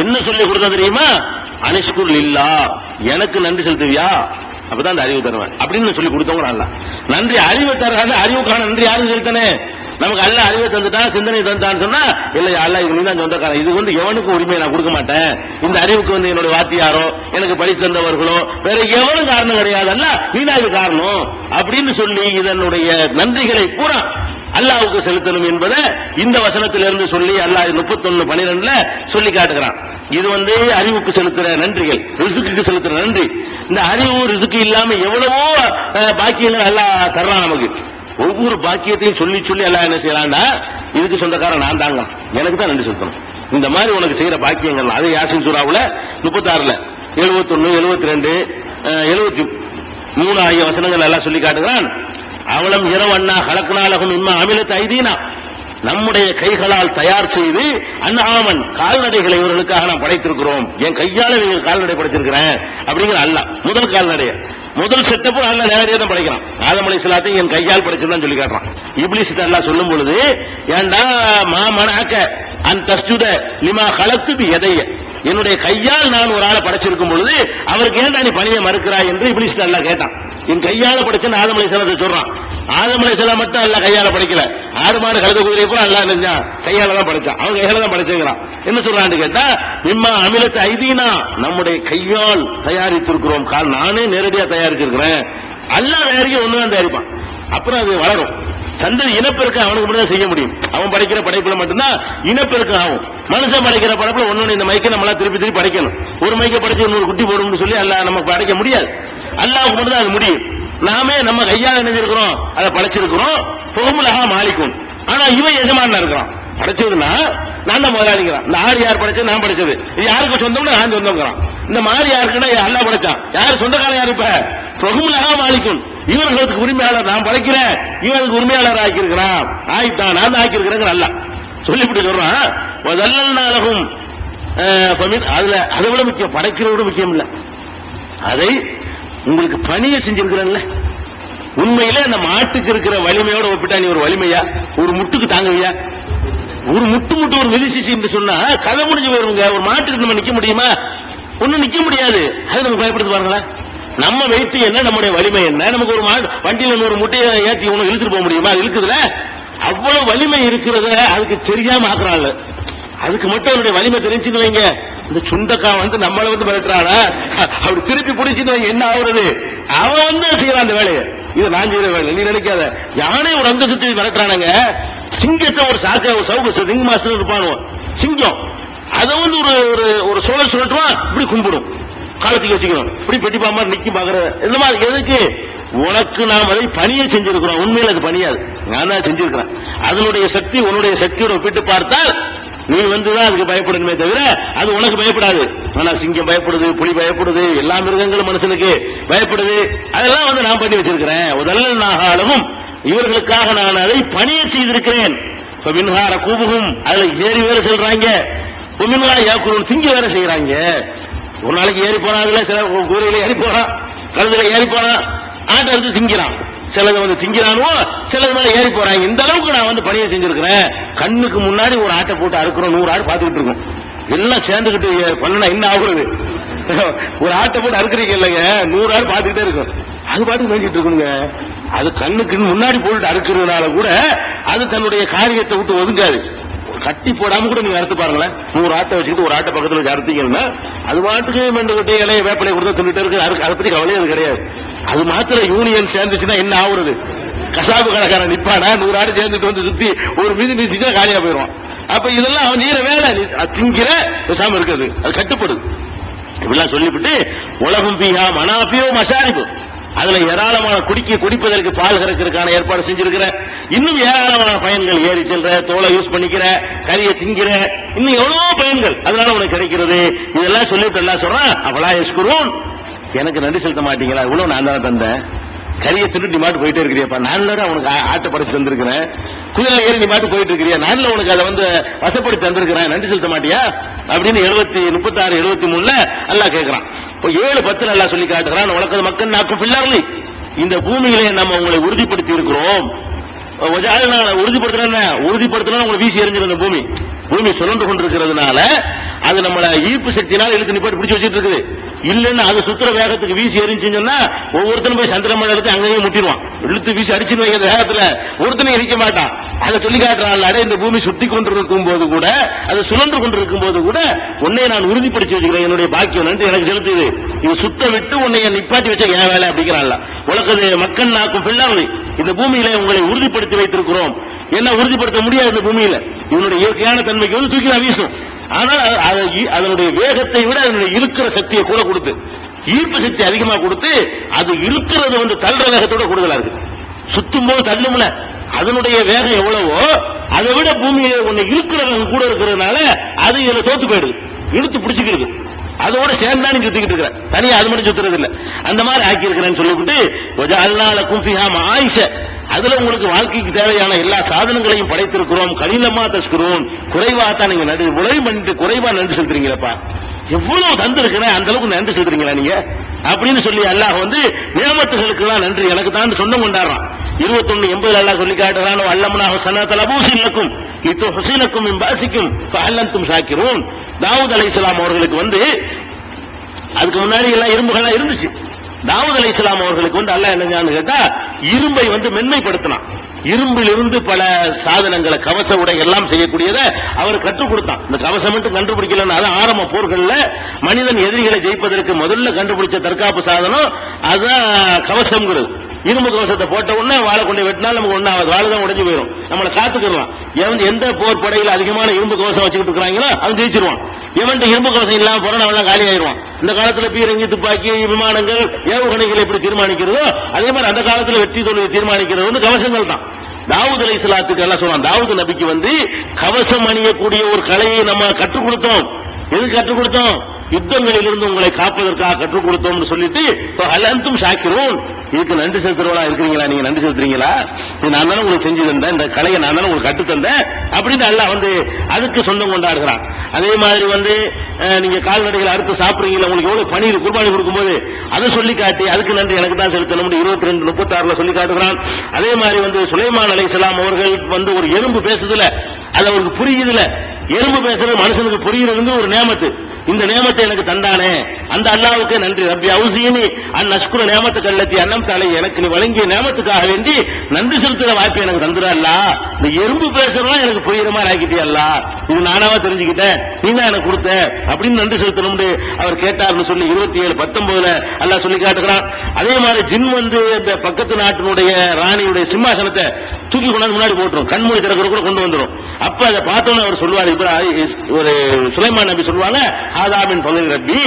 என்ன சொல்லி கொடுத்தோம் தெரியுமா? அனிஷ்குர் லில்லாஹ், எனக்கு நன்றி செலுத்துவியா, அப்பதான் அந்த அறிவு தருவேன் அப்படின்னு சொல்லி கொடுத்தவங்க அல்ல. நன்றி அறிவை தர்றாங்க, அறிவுக்கான நன்றி யாரும் செலுத்தனே? நமக்கு அல்ல அறிவை தந்துட்டான், சிந்தனை தந்துட்டான்னு சொன்னா இல்ல அல்ல இது நீ தான் சொந்தக்காரன், இது எவனுக்கு உரிமையை நான் கொடுக்க மாட்டேன், இந்த அறிவுக்கு என்னுடைய வாத்தியாரோ எனக்கு படித்து தந்தவர்களோ வேற எவனும் காரணம் கிடையாது, அல்ல நீதான் இது காரணம் அப்படின்னு சொல்லி இதனுடைய நன்றிகளை பூரா அல்லாஹ்வுக்கு செலுத்தணும் என்பதை இந்த வசனத்திலிருந்து சொல்லி அல்லாஹ் 31:12 சொல்லி காட்டுகிறான். இது அறிவுக்கு செலுத்துற நன்றிகள், ரிசுக்கு செலுத்துற நன்றி. இந்த அறிவு ரிசுக்கு இல்லாம எவ்வளவோ பாக்கியங்கள் அல்லாஹ் தர்றான் நமக்கு. ஒவ்வொரு பாக்கியத்தையும் சொல்லி சொல்லி அல்லாஹ் என்ன செய்யறான்னா, இதுக்கு சொந்தக்காரன் நான் தாங்க, எனக்கு தான் நன்றி செலுத்தணும். இந்த மாதிரி உனக்கு செய்யற பாக்கியங்கள் அது யாசின் சூராவுல 36, 71, 72, 73 ஆகிய வசனங்கள் எல்லாம் சொல்லி காட்டுகிறான். அவலம் இரவண்ணா கலக்குனாலகும் இம்மா அமிலத்து ஐதீனா, நம்முடைய கைகளால் தயார் செய்து அன்ஆமன் கால்நடைகளை இவர்களுக்காக நாம் படைத்திருக்கிறோம், என் கையால நீங்கள் கால்நடை படைச்சிருக்கிறேன் அப்படிங்கிற அல்லாஹ் முதல் கால்நடைய முதல் செட்டப் அல்ல நேரடியாக தான் படைக்கிறான். ஆதம் அலைஹிஸ்ஸலாத்தை என் கையால் படைச்சிருந்தான் சொல்லி காட்டுறான். இப்லீஸ் அல்லாஹ் சொல்லும் பொழுது ஏண்டா மாமனாக்க அன் தஸ்ஜுத லிமா கலத்து பி யதைய, என்னுடைய கையால் நான் ஒரு ஆளை படைச்சிருக்கும் பொழுது அவருக்கு ஏன்டா நீ பணியை மறுக்கிறாய் என்று இப்லீஸ் அல்லாஹ் கேட்டான். என் கையால படைச்சேன்னு ஆதம் அலைஹிஸ்ஸலாத்தை சொல்றான். ஆதம் அலைஹிஸ்ஸலாம் மட்டும் அல்லாஹ் கையால படைக்கல, 6 மாடு கழுத குதிரை கூட அல்லாஹ் செஞ்சான் கையால தான் படைச்சான், அவன் கையால தான் படைச்சிருக்கிறான். என்ன சொல்றான்னு கேட்டா இம்மா அமிலத்து ஐதீனா, நம்முடைய கையால் தயாரித்திருக்கிறோம், கால் நானே நேரடியா தயாரிச்சிருக்கிறேன். அல்லாஹ் தயாரிக்க ஒண்ணுதான் தயாரிப்பான், அப்புறம் அது வளரும். சந்ததி இனப்பெருக்கம் அவனுக்கு மட்டும் தான் செய்ய முடியும். அவன் படைக்கிற படைப்புல மட்டும்தான் இனப்பெருக்கம் ஆகும். மனுஷன் படைக்கிற படைப்புல ஒன்னொன்னு இந்த மைக்கை நம்மளா திருப்பி படைக்கணும். ஒரு மைக்கை படைச்சு இன்னொரு குட்டி போடும்னு சொல்லி அல்லாஹ் நமக்கு படைக்க முடியாது. அல்லாஹ்வுக்கு மட்டும் தான் அது முடியும். நாமே நம்ம கையால் நினைச்சிருக்கிறோம், அதை படைச்சிருக்கிறோம். பொகுமுலகா மாலிக்கும், ஆனா இவன் எஜமான இருக்கிறான். படைச்சதுன்னா நான் தான் முதலாளிங்கிறான். இந்த ஆறு யார் படைச்சது? நான் படைச்சது. இது யாருக்கு சொந்தம்னா நான் சொந்தம்ங்கிறான். இந்த மாறி யாருக்குன்னா அல்லாஹ் படைச்சான். யார் சொந்தக்காரன்? யார்? இப்ப பொகுமுலகா மாலிக்கும், இவர்களுக்கு உரிமையாளர் நான் படைக்கிறேன், இவருக்கு உரிமையாளர் ஆக்கியிருக்கிறான், ஆயிட்டான், நான் தான் ஆக்கியிருக்கிறேன் அல்லாஹ் சொல்லிவிட்டு சொல்றான். முதல்நாளகும் அதுல அதை விட முக்கியம், படைக்கிறத முக்கியம் இல்ல, அதை உங்களுக்கு பணியை செஞ்சிருக்கிறல்ல. உண்மையில அந்த மாட்டுக்கு இருக்கிற வலிமையோட ஒப்பிட்டா நீ ஒரு வலிமையா? ஒரு முட்டுக்கு தாங்குவியா? ஒரு முட்டு ஒரு வெளிசிச்சு என்று சொன்னா கதை முடிஞ்சு போயிருங்க. ஒரு மாட்டுக்கு நம்ம நிக்க முடியுமா? ஒன்னும் நிக்க முடியாது. அது நமக்கு பயப்படுத்து பாருங்களேன். நம்ம வெயிட் என்ன, நம்முடைய வலிமை என்ன? நமக்கு ஒரு வண்டியில ஒரு முட்டையை ஏற்றி ஒண்ணு இழுத்துட்டு போக முடியுமா? இழுக்குதுல அவ்வளவு வலிமை இருக்கிறத அதுக்கு தெரியாம ஆக்குறாள். அதுக்கு மட்டும் அவருடைய வலிமை தெரிஞ்சுன்னு வைங்க, இந்த சுண்டக்கா நம்மள மிரட்டுறானா, அப்படி திருப்பி பிடிச்சின்னு வைங்க, என்ன ஆகுறது? அவன் செய்யறான் அந்த வேலையை. இது நான் செய்யற வேலை, நீ நினைக்காத. யானை ஒரு அங்க சுத்தி மிரட்டுறானுங்க. சிங்கத்தை ஒரு சவுக்கு சிங்க மாஸ்டர் இருப்பானு சிங்கம், அதை ஒரு சோழல் சொல்லட்டுவான், இப்படி கும்பிடும், காலத்துக்கு வச்சுக்கணும், இப்படி பெட்டிப்பா மாதிரி நிக்கி பாக்குற. இந்த மாதிரி எதுக்கு? உனக்கு நாம் அதை பணியை செஞ்சிருக்கிறோம். உண்மையில் அது பணியாது, நான் தான் செஞ்சிருக்கிறேன். அதனுடைய சக்தி உன்னுடைய சக்தியோட ஒப்பிட்டு பார்த்தால் நீ தான் அதுக்கு பயப்படணுமே தவிர அது உனக்கு பயப்படாது. ஆனா சிங்கம் பயப்படுது, புலி பயப்படுது, எல்லா மிருகங்களும் மனுஷனுக்கு பயப்படுது. அதெல்லாம் நான் பண்ணி வச்சிருக்கிறேன். முதல்ல நாகாலமும் இவர்களுக்காக நான் அதை பணியை செய்திருக்கிறேன். மின்ஹார கூபுகும், அதுல ஏறி வேற செல்றாங்க. மின்ஹார யாக்குரும், திங்க வேற செய்யறாங்க. ஒரு நாளைக்கு ஏறி போனாங்களே, சில கூரையில ஏறி போறான், கழுதுல ஏறி போறான், ஆட்டை எடுத்து திங்கிறான். சிலது திங்கிறானோ, சிலது மேல ஏறி போறாங்க. இந்த அளவுக்கு நான் பணியை செஞ்சிருக்கிறேன். கண்ணுக்கு முன்னாடி ஒரு ஆட்டை போட்டு அறுக்கிறோம், 100 ஆடு பார்த்துக்கிட்டு இருக்கும். எல்லாம் சேர்ந்துகிட்டு பண்ணா என்ன ஆகுறது? ஒரு ஆட்டை போட்டு அறுக்கிறீங்க இல்லைங்க, 100 ஆடு பார்த்துக்கிட்டே இருக்கும். அது பாட்டுக்கு மேய்ச்சிட்டு இருக்குங்க. அது கண்ணுக்கு முன்னாடி போட்டு அறுக்கிறதுனால கூட அது தன்னுடைய காரியத்தை விட்டு ஒதுங்காது. கட்டி போடாம கூட நீங்க அறுத்து பாருங்களேன். 100 ஆட்டை வச்சுக்கிட்டு ஒரு ஆட்டை பக்கத்துல வச்சு அறுத்தீங்கன்னா அது பாட்டுக்கு மெண்டுகிட்டே இலைய வேப்பிலை கொடுத்தா தின்னுட்டு இருக்கு. அதை பத்தி கவலையே அது கிடையாது. அது மாத்திரம் யூனியன் சேர்ந்துச்சுன்னா என்ன ஆகுறது? கசாபு கடைக்காரன் நிப்பானா, 100 ஆடு சேர்ந்துட்டு சுத்தி ஒரு மீது நீச்சுன்னா காலியா போயிடுவான். அப்ப இதெல்லாம் அவன் நீர வேலை திங்கிற பேசாம இருக்குது, அது கட்டுப்படுது. இப்படிலாம் சொல்லிவிட்டு உலகம் பீஹா மனாபியோ மசாரிபு, அதுல ஏராளமான குடிப்பதற்கு பால் கறக்கிறதுக்கான ஏற்பாடு செஞ்சிருக்கிற. இன்னும் ஏராளமான பயன்கள், ஏறி செல்ற, தோலை யூஸ் பண்ணிக்கிற, கறியை திங்கிற, இன்னும் எவ்வளவு பயன்கள் அதனால உனக்கு கிடைக்கிறது. இதெல்லாம் சொல்லிட்டு எல்லாம் சொல்றான். அவளா எஸ்குரும், எனக்கு நன்றி செலுத்த மாட்டீங்களா? இவ்வளவு நான் தானே தந்தேன். கறியை திட்டு நீ மாட்டு போயிட்டே இருக்கிறியப்பா, நான் உனக்கு ஆட்டை படைச்சு தந்திருக்கிறேன். குதிரை ஏறி நீ மாட்டு போயிட்டு இருக்கிறியா, நான் உனக்கு அதை வசப்படுத்தி தந்திருக்கிறேன், நன்றி செலுத்த மாட்டியா அப்படின்னு 36, 73 அல்லாஹ் கேட்கிறான். இப்போ 7:10 அல்லாஹ் சொல்லி காட்டுகிறான். உலக மக்கள் நாக்கும் பிள்ளார்களே, இந்த பூமியிலே நம்ம உங்களை உறுதிப்படுத்தி இருக்கிறோம். உறுதிப்படுத்தினா உங்களை வீசி எறிஞ்சிருந்த பூமி சுழன்று கொண்டிருக்கிறதுனால அது நம்மள ஈர்ப்பு சக்தினால் இழுத்து நிப்பாட்டி பிடிச்சு வச்சிட்டு இருக்குது. இல்லன்னா அது சுத்துற வேகத்துக்கு வீசி எரிஞ்சுன்னா ஒவ்வொருத்தரும் போய் சந்திரமண்டல எடுத்து அங்கேயும் முட்டிடுவான். இழுத்து வீசி அடிச்சுன்னு வைக்கிற வேகத்துல ஒருத்தனையும் எரிக்க மாட்டான். அதை சொல்லி காட்டுறாள், இந்த பூமி சுத்தி கொண்டிருக்கும் போது கூட, அது சுழன்று கொண்டிருக்கும் போது கூட உன்னை நான் உறுதிப்படுத்தி வச்சுக்கிறேன், என்னுடைய பாக்கியம் நன்றி எனக்கு செலுத்துது. இது சுத்த விட்டு உன்னை நிப்பாட்டி வச்ச என் வேலை அப்படிங்கிறாள். உலகது மக்கள் நாக்கும் பிள்ளாவை இந்த பூமியில உங்களை உறுதிப்படுத்தி வைத்திருக்கிறோம். என்ன உறுதிப்படுத்த முடியாது இந்த பூமியில, இதனுடைய இயற்கையான தன்மைக்கு வந்து தூக்கி நான் வீசும். ஆனால் அதனுடைய வேகத்தை விட அதனுடைய இழுக்கிற சக்தியை கூட கொடுத்து, ஈர்ப்பு சக்தி அதிகமா கொடுத்து, அது இழுக்கிறது வந்து தள்ளுற வேகத்தோட கூடுதலா இருக்கு. சுத்தும் போது தள்ளும்ல, அதனுடைய வேகம் எவ்வளவோ அதை விட பூமியை ஒன்னு இழுக்கிற வேகம் கூட இருக்கிறதுனால அது இதுல தோத்து போயிடுது, இழுத்து பிடிச்சிக்கிறது. அதோட சேர்ந்தா நீ சுத்திக்கிட்டு இருக்கிற, தனியா அது மட்டும் சுத்துறது இல்ல. அந்த மாதிரி ஆக்கி இருக்கிறேன்னு சொல்லிவிட்டு ஆயிஷ, அதுல உங்களுக்கு வாழ்க்கைக்கு தேவையான எல்லா சாதனங்களையும் படைத்திருக்கிறோம். கலிலமா தஸ்குரூன், குறைவாத்தான் நீங்க நன்றி உழவி பண்ணிட்டு குறைவா நன்றி செலுத்துறீங்களப்பா, எவ்வளவு தந்திருக்கிறேன் அந்த அளவுக்கு நன்றி செலுத்துறீங்களா நீங்க அப்படின்னு சொல்லி அல்லாஹ் வந்து நியமத்துகளுக்கு எல்லாம் நன்றி எனக்கு தான் சொந்தம் கொண்டாடுறான். 21:80 அல்லாஹ் சொல்லி காட்டுறான், அல்லம்னாஹு ஸனத்தல் அபூசில்லக்கும் லிதுஹ்ஸினக்கும் மின் பாஸிக்கும் ஃபஅல்லன்தும் ஷாக்கிரூன். தாவூத் அலைஹிஸ்ஸலாம் அவர்களுக்கு வந்து அதுக்கு முன்னாடி எல்லாம் இரும்புகளா இருந்துச்சு. தாவூத் அலைஹிஸ்ஸலாம் அவர்களுக்கு வந்து அல்லாஹ் என்னன்னு கேட்டா இரும்பை வந்து மென்மைப்படுத்தினான். இரும்பிலிருந்து பல சாதனங்களை, கவச உடை எல்லாம் செய்யக்கூடியதை அவர் கற்றுக் கொடுத்தான். இந்த கவசம் மட்டும் கண்டுபிடிக்கலன்னு, அது ஆரம்ப போர்கள்ல மனிதன் எதிரிகளை ஜெயிப்பதற்கு முதல்ல கண்டுபிடிச்ச தற்காப்பு சாதனம் அதுதான் கவசம்ங்கிறது. இரும்பு கவசத்தை போட்ட உடனே வாழை கொண்டு வெட்டினாலும் நமக்கு ஒண்ணாவது, வாழை தான் உடைஞ்சு போயிடும். நம்மளை காத்துக்கலாம். எந்த போர் படையில அதிகமான இரும்பு கவசம் வச்சுக்கிட்டு இருக்கிறாங்களோ அவன் ஜெயிச்சிருவான். இவன்ட்டு இரும்பு கவசம் இல்லாம போறா அவன் காலி ஆயிடுவான். இந்த காலத்துல பீரங்கி, துப்பாக்கி, விமானங்கள், ஏவுகணைகள் எப்படி தீர்மானிக்கிறதோ அதே மாதிரி அந்த காலத்துல வெற்றி தோல்வியை தீர்மானிக்கிறது வந்து கவசங்கள் தான். தாவூத் அலைஹிஸ்ஸலாத்துக்கு எல்லாம் சொல்றான், தாவூத் நபிக்கு வந்து கவசம் அணியக்கூடிய ஒரு கலையை நம்ம கற்றுக் கொடுத்தோம். எது கற்றுக் கொடுத்தோம்? யுத்தங்களில் இருந்து உங்களை காப்பதற்காக கற்றுக் கொடுத்தோம்னு சொல்லிட்டு அலந்தும் ஷாக்கிரூன், இதுக்கு நன்றி செலுத்துறவளா இருக்கிறீங்களா? நீங்க நன்றி செலுத்துறீங்களா? நான் தானே உங்களுக்கு செஞ்சு தந்தேன், இந்த கலையை நான் தானே உங்களுக்கு கற்று தந்தேன் அப்படின்னு அல்லாஹ் வந்து அதுக்கு சொந்தம் கொண்டாடுகிறான். அதே மாதிரி வந்து நீங்க கால்நடைகளை அறுத்து சாப்பிடுறீங்களா, உங்களுக்கு எவ்வளவு பணீர் குர்பானி கொடுக்கும்போது அதை சொல்லி காட்டி அதுக்கு நன்றி எனக்கு தான் செலுத்தணும் 22:36 சொல்லி காட்டுகிறான். அதே மாதிரி வந்து சுலைமான் அலைஹிஸ்ஸலாம் அவர்கள் வந்து ஒரு எறும்பு பேசுதுல அது அவருக்கு புரியுதுல, எறும்பு பேசுறது மனுஷனுக்கு புரியுறது ஒரு நேமத்து. இந்த நேமத்தை எனக்கு தந்தானே அந்த அல்லாஹ்வுக்கு நன்றி. ரப்பி அவுஸினி அன் அஷ்குர நேமத்துக அல்லதி அன்அம்த அலைய, எனக்கு நீ வழங்கிய நேமத்துக்காக வேண்டி நன்றி செலுத்துற வாய்ப்பை எனக்கு தந்துற அல்லாஹ். இந்த எறும்பு பேசுறதுலாம் எனக்கு புரியுற மாதிரி ஆக்கிட்டே அல்லாஹ், இது நானாவா தெரிஞ்சுக்கிட்டேன், நீ தான் எனக்கு கொடுத்த அப்படின்னு நன்றி செலுத்தணும்னு அவர் கேட்டார்னு சொல்லி 27:19 அல்லாஹ் சொல்லி காட்டுகிறான். அதே மாதிரி ஜின் வந்து இந்த பக்கத்து நாட்டினுடைய ராணியுடைய சிம்மாசனத்தை தூக்கி கொண்டாந்து முன்னாடி போட்டுரும், கண்மூடி திறக்கிற கூட கொண்டு வந்துடும். அப்ப அதை பார்த்தோன்னு அவர் சொல்லுவார், ஒரு சுலைமான் நபி சொல்லுவாங்க, ஆதாமின் பகுதி ரப்பி,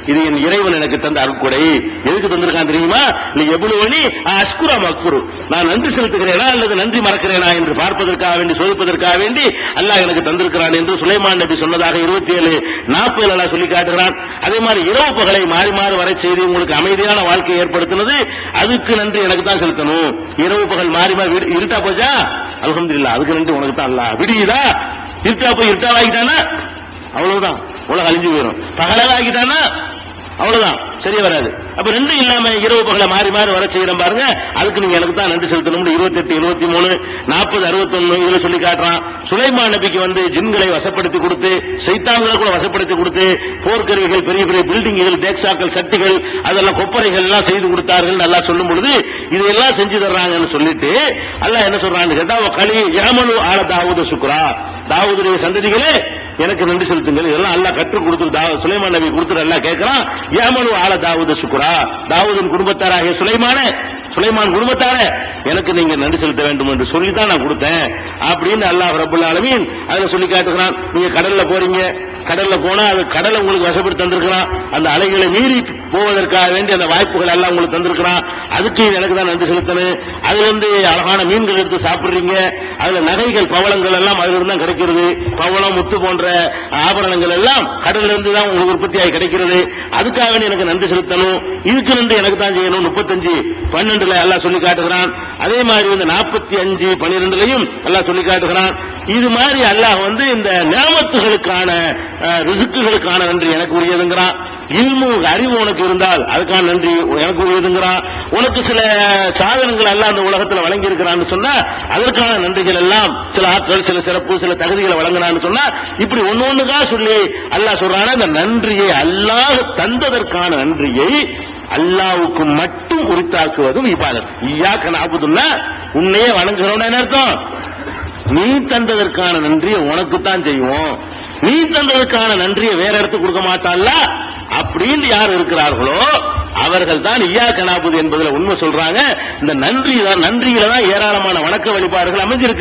இது என் இறைவன் எனக்கு தந்த அருட்கொடை. எதுக்கு தந்திருக்கான் தெரியுமா? நீ எவ்வளவு அஷ்குரா மக்ஃபுரு, நான் நன்றி செலுத்துகிறேனா அல்லது நன்றி மறக்கிறேனா என்று பார்ப்பதற்காக வேண்டி, சோதிப்பதற்காக வேண்டி அல்லாஹ் எனக்கு தந்திருக்கிறான் என்று சுலைமான் நபி சொன்னதாக 27:40 அல்லாஹ் சொல்லி காட்டுகிறான். அதே மாதிரி இரவு பகலை மாறி மாறி வரை செய்து உங்களுக்கு அமைதியான வாழ்க்கையை ஏற்படுத்தினது, அதுக்கு நன்றி எனக்கு தான் செலுத்தணும். இரவு பகல் மாறி மாறி இருட்டா போச்சா, அல்ஹம்துலில்லாஹ் அதுக்கு நன்றி உனக்கு தான். அல்லாஹ் விடியுதா, இருட்டா போய் இருட்டாவாகிட்டானா அவ்வளவுதான், உலகம் அழிஞ்சு போயிடும். பகலாக ஆகிட்டானா அவ்வளவுதான், சரியா வராது. அப்ப ரெண்டு இல்லாம இரவு பகல மாறி மாறி வர செய்யறோம் பாருங்க, அதுக்கு நீங்க எனக்கு தான் நன்றி செலுத்தணும். 28, 23, 40, 61 இதுல சொல்லி காட்டுறான். சுலைமான் நபிக்கு வந்து ஜின்களை வசப்படுத்தி கொடுத்து, சைத்தான்களை கூட வசப்படுத்தி கொடுத்து, போர்க்கருவிகள், பெரிய பெரிய பில்டிங்குகள், தேக்ஸாக்கள், சட்டிகள், அதெல்லாம் கொப்பரைகள் எல்லாம் செய்து கொடுத்தார்கள் நல்லா சொல்லும் பொழுது இதெல்லாம் செஞ்சு தர்றாங்கன்னு சொல்லிட்டு அல்லாஹ் என்ன சொல்றான்னு கேட்டா, களி யமனு ஆல தாவூத சுக்ரா, தாவூதுடைய சந்ததிகளே எனக்கு நன்றி செலுத்துங்கள். இதெல்லாம் அல்லாஹ் கற்றுக் கொடுத்து சுலைமான் நபி கொடுத்து அல்லாஹ் கேட்கிறான், யமனு ஆல தாவூத சுக்ரா, தாவூதின் குடும்பத்தாராகிய சுலைமான் குடும்பத்தார எனக்கு நீங்க நன்றி செலுத்த வேண்டும் என்று சொல்லித்தான் நான் கொடுத்தேன் அப்படின்னு அல்லாஹ் ரப்பல் ஆலமீன் அதுல சொல்லி காட்டுகிறான். நீங்க கடல்ல போறீங்க, கடல்ல போனா அது கடலை உங்களுக்கு வசப்படுத்தி தந்திருக்கிறான். அந்த அலைகளை மீறி போவதற்காக வேண்டி அந்த வாய்ப்புகள் எல்லாம் உங்களுக்கு தந்திருக்கிறான். அதுக்கு எனக்கு தான் நன்றி செலுத்தணும். அதுல இருந்து அழகான மீன்கள் எடுத்து சாப்பிடுறீங்க, அதுல நகைகள், பவளங்கள் எல்லாம் அதுல இருந்து தான் கிடைக்கிறது. பவளம், முத்து போன்ற ஆபரணங்கள் எல்லாம் கடல்ல இருந்து தான் உங்களுக்கு உற்பத்தியாகி கிடைக்கிறது. அதுக்காக வேண்டி எனக்கு நன்றி செலுத்தணும். இதுக்கு நன்றி எனக்கு தான் செய்யணும். 35:12 அல்லாஹ் சொல்லி காட்டுகிறான். அதே மாதிரி வந்து 45:12 அல்லாஹ் சொல்லி காட்டுகிறான். இது மாதிரி அல்லாஹ் வந்து இந்த நியமத்துகளுக்கான ரிசுக்குகளுக்கான நன்றி எனக்கு உரியதுங்கிறான், இல்மு அறிவு உனக்கு இருந்தால் அதுக்கான நன்றி எனக்கு உரியதுங்கிறான், உனக்கு சில சாதனங்கள் எல்லாம் அந்த உலகத்தில் வழங்கி இருக்கிறான்னு சொன்னா அதற்கான நன்றிகள் எல்லாம் சில ஆட்கள் சில சிறப்பு சில தகுதிகளை வழங்கினான்னு சொன்னா இப்படி ஒன்னொன்னுக்கா சொல்லி அல்லாஹ் சொல்றான அந்த நன்றியை அல்லாஹ் தந்ததற்கான நன்றியை அல்லாஹ்வுக்கு மட்டும் உரித்தாக்குவதும் இபாதத். இய்யாக நஅபுதுன்னா உன்னையே வணங்குறோம்னு என்ன அர்த்தம்? நீ தந்ததற்கான நன்றியை உனக்குத்தான் செய்வோம், நீ தந்ததற்கான நன்றியை வேற இடத்துக்கு கொடுக்க மாட்டான்ல அப்படின்னு யார் இருக்கிறார்களோ அவர்கள் தான் இய்யாக நஅபுது என்பதுல உண்மை சொல்றாங்க. இந்த நன்றியில தான் ஏராளமான வணக்க வழிபாடுகள் அமைஞ்சிருக்கு.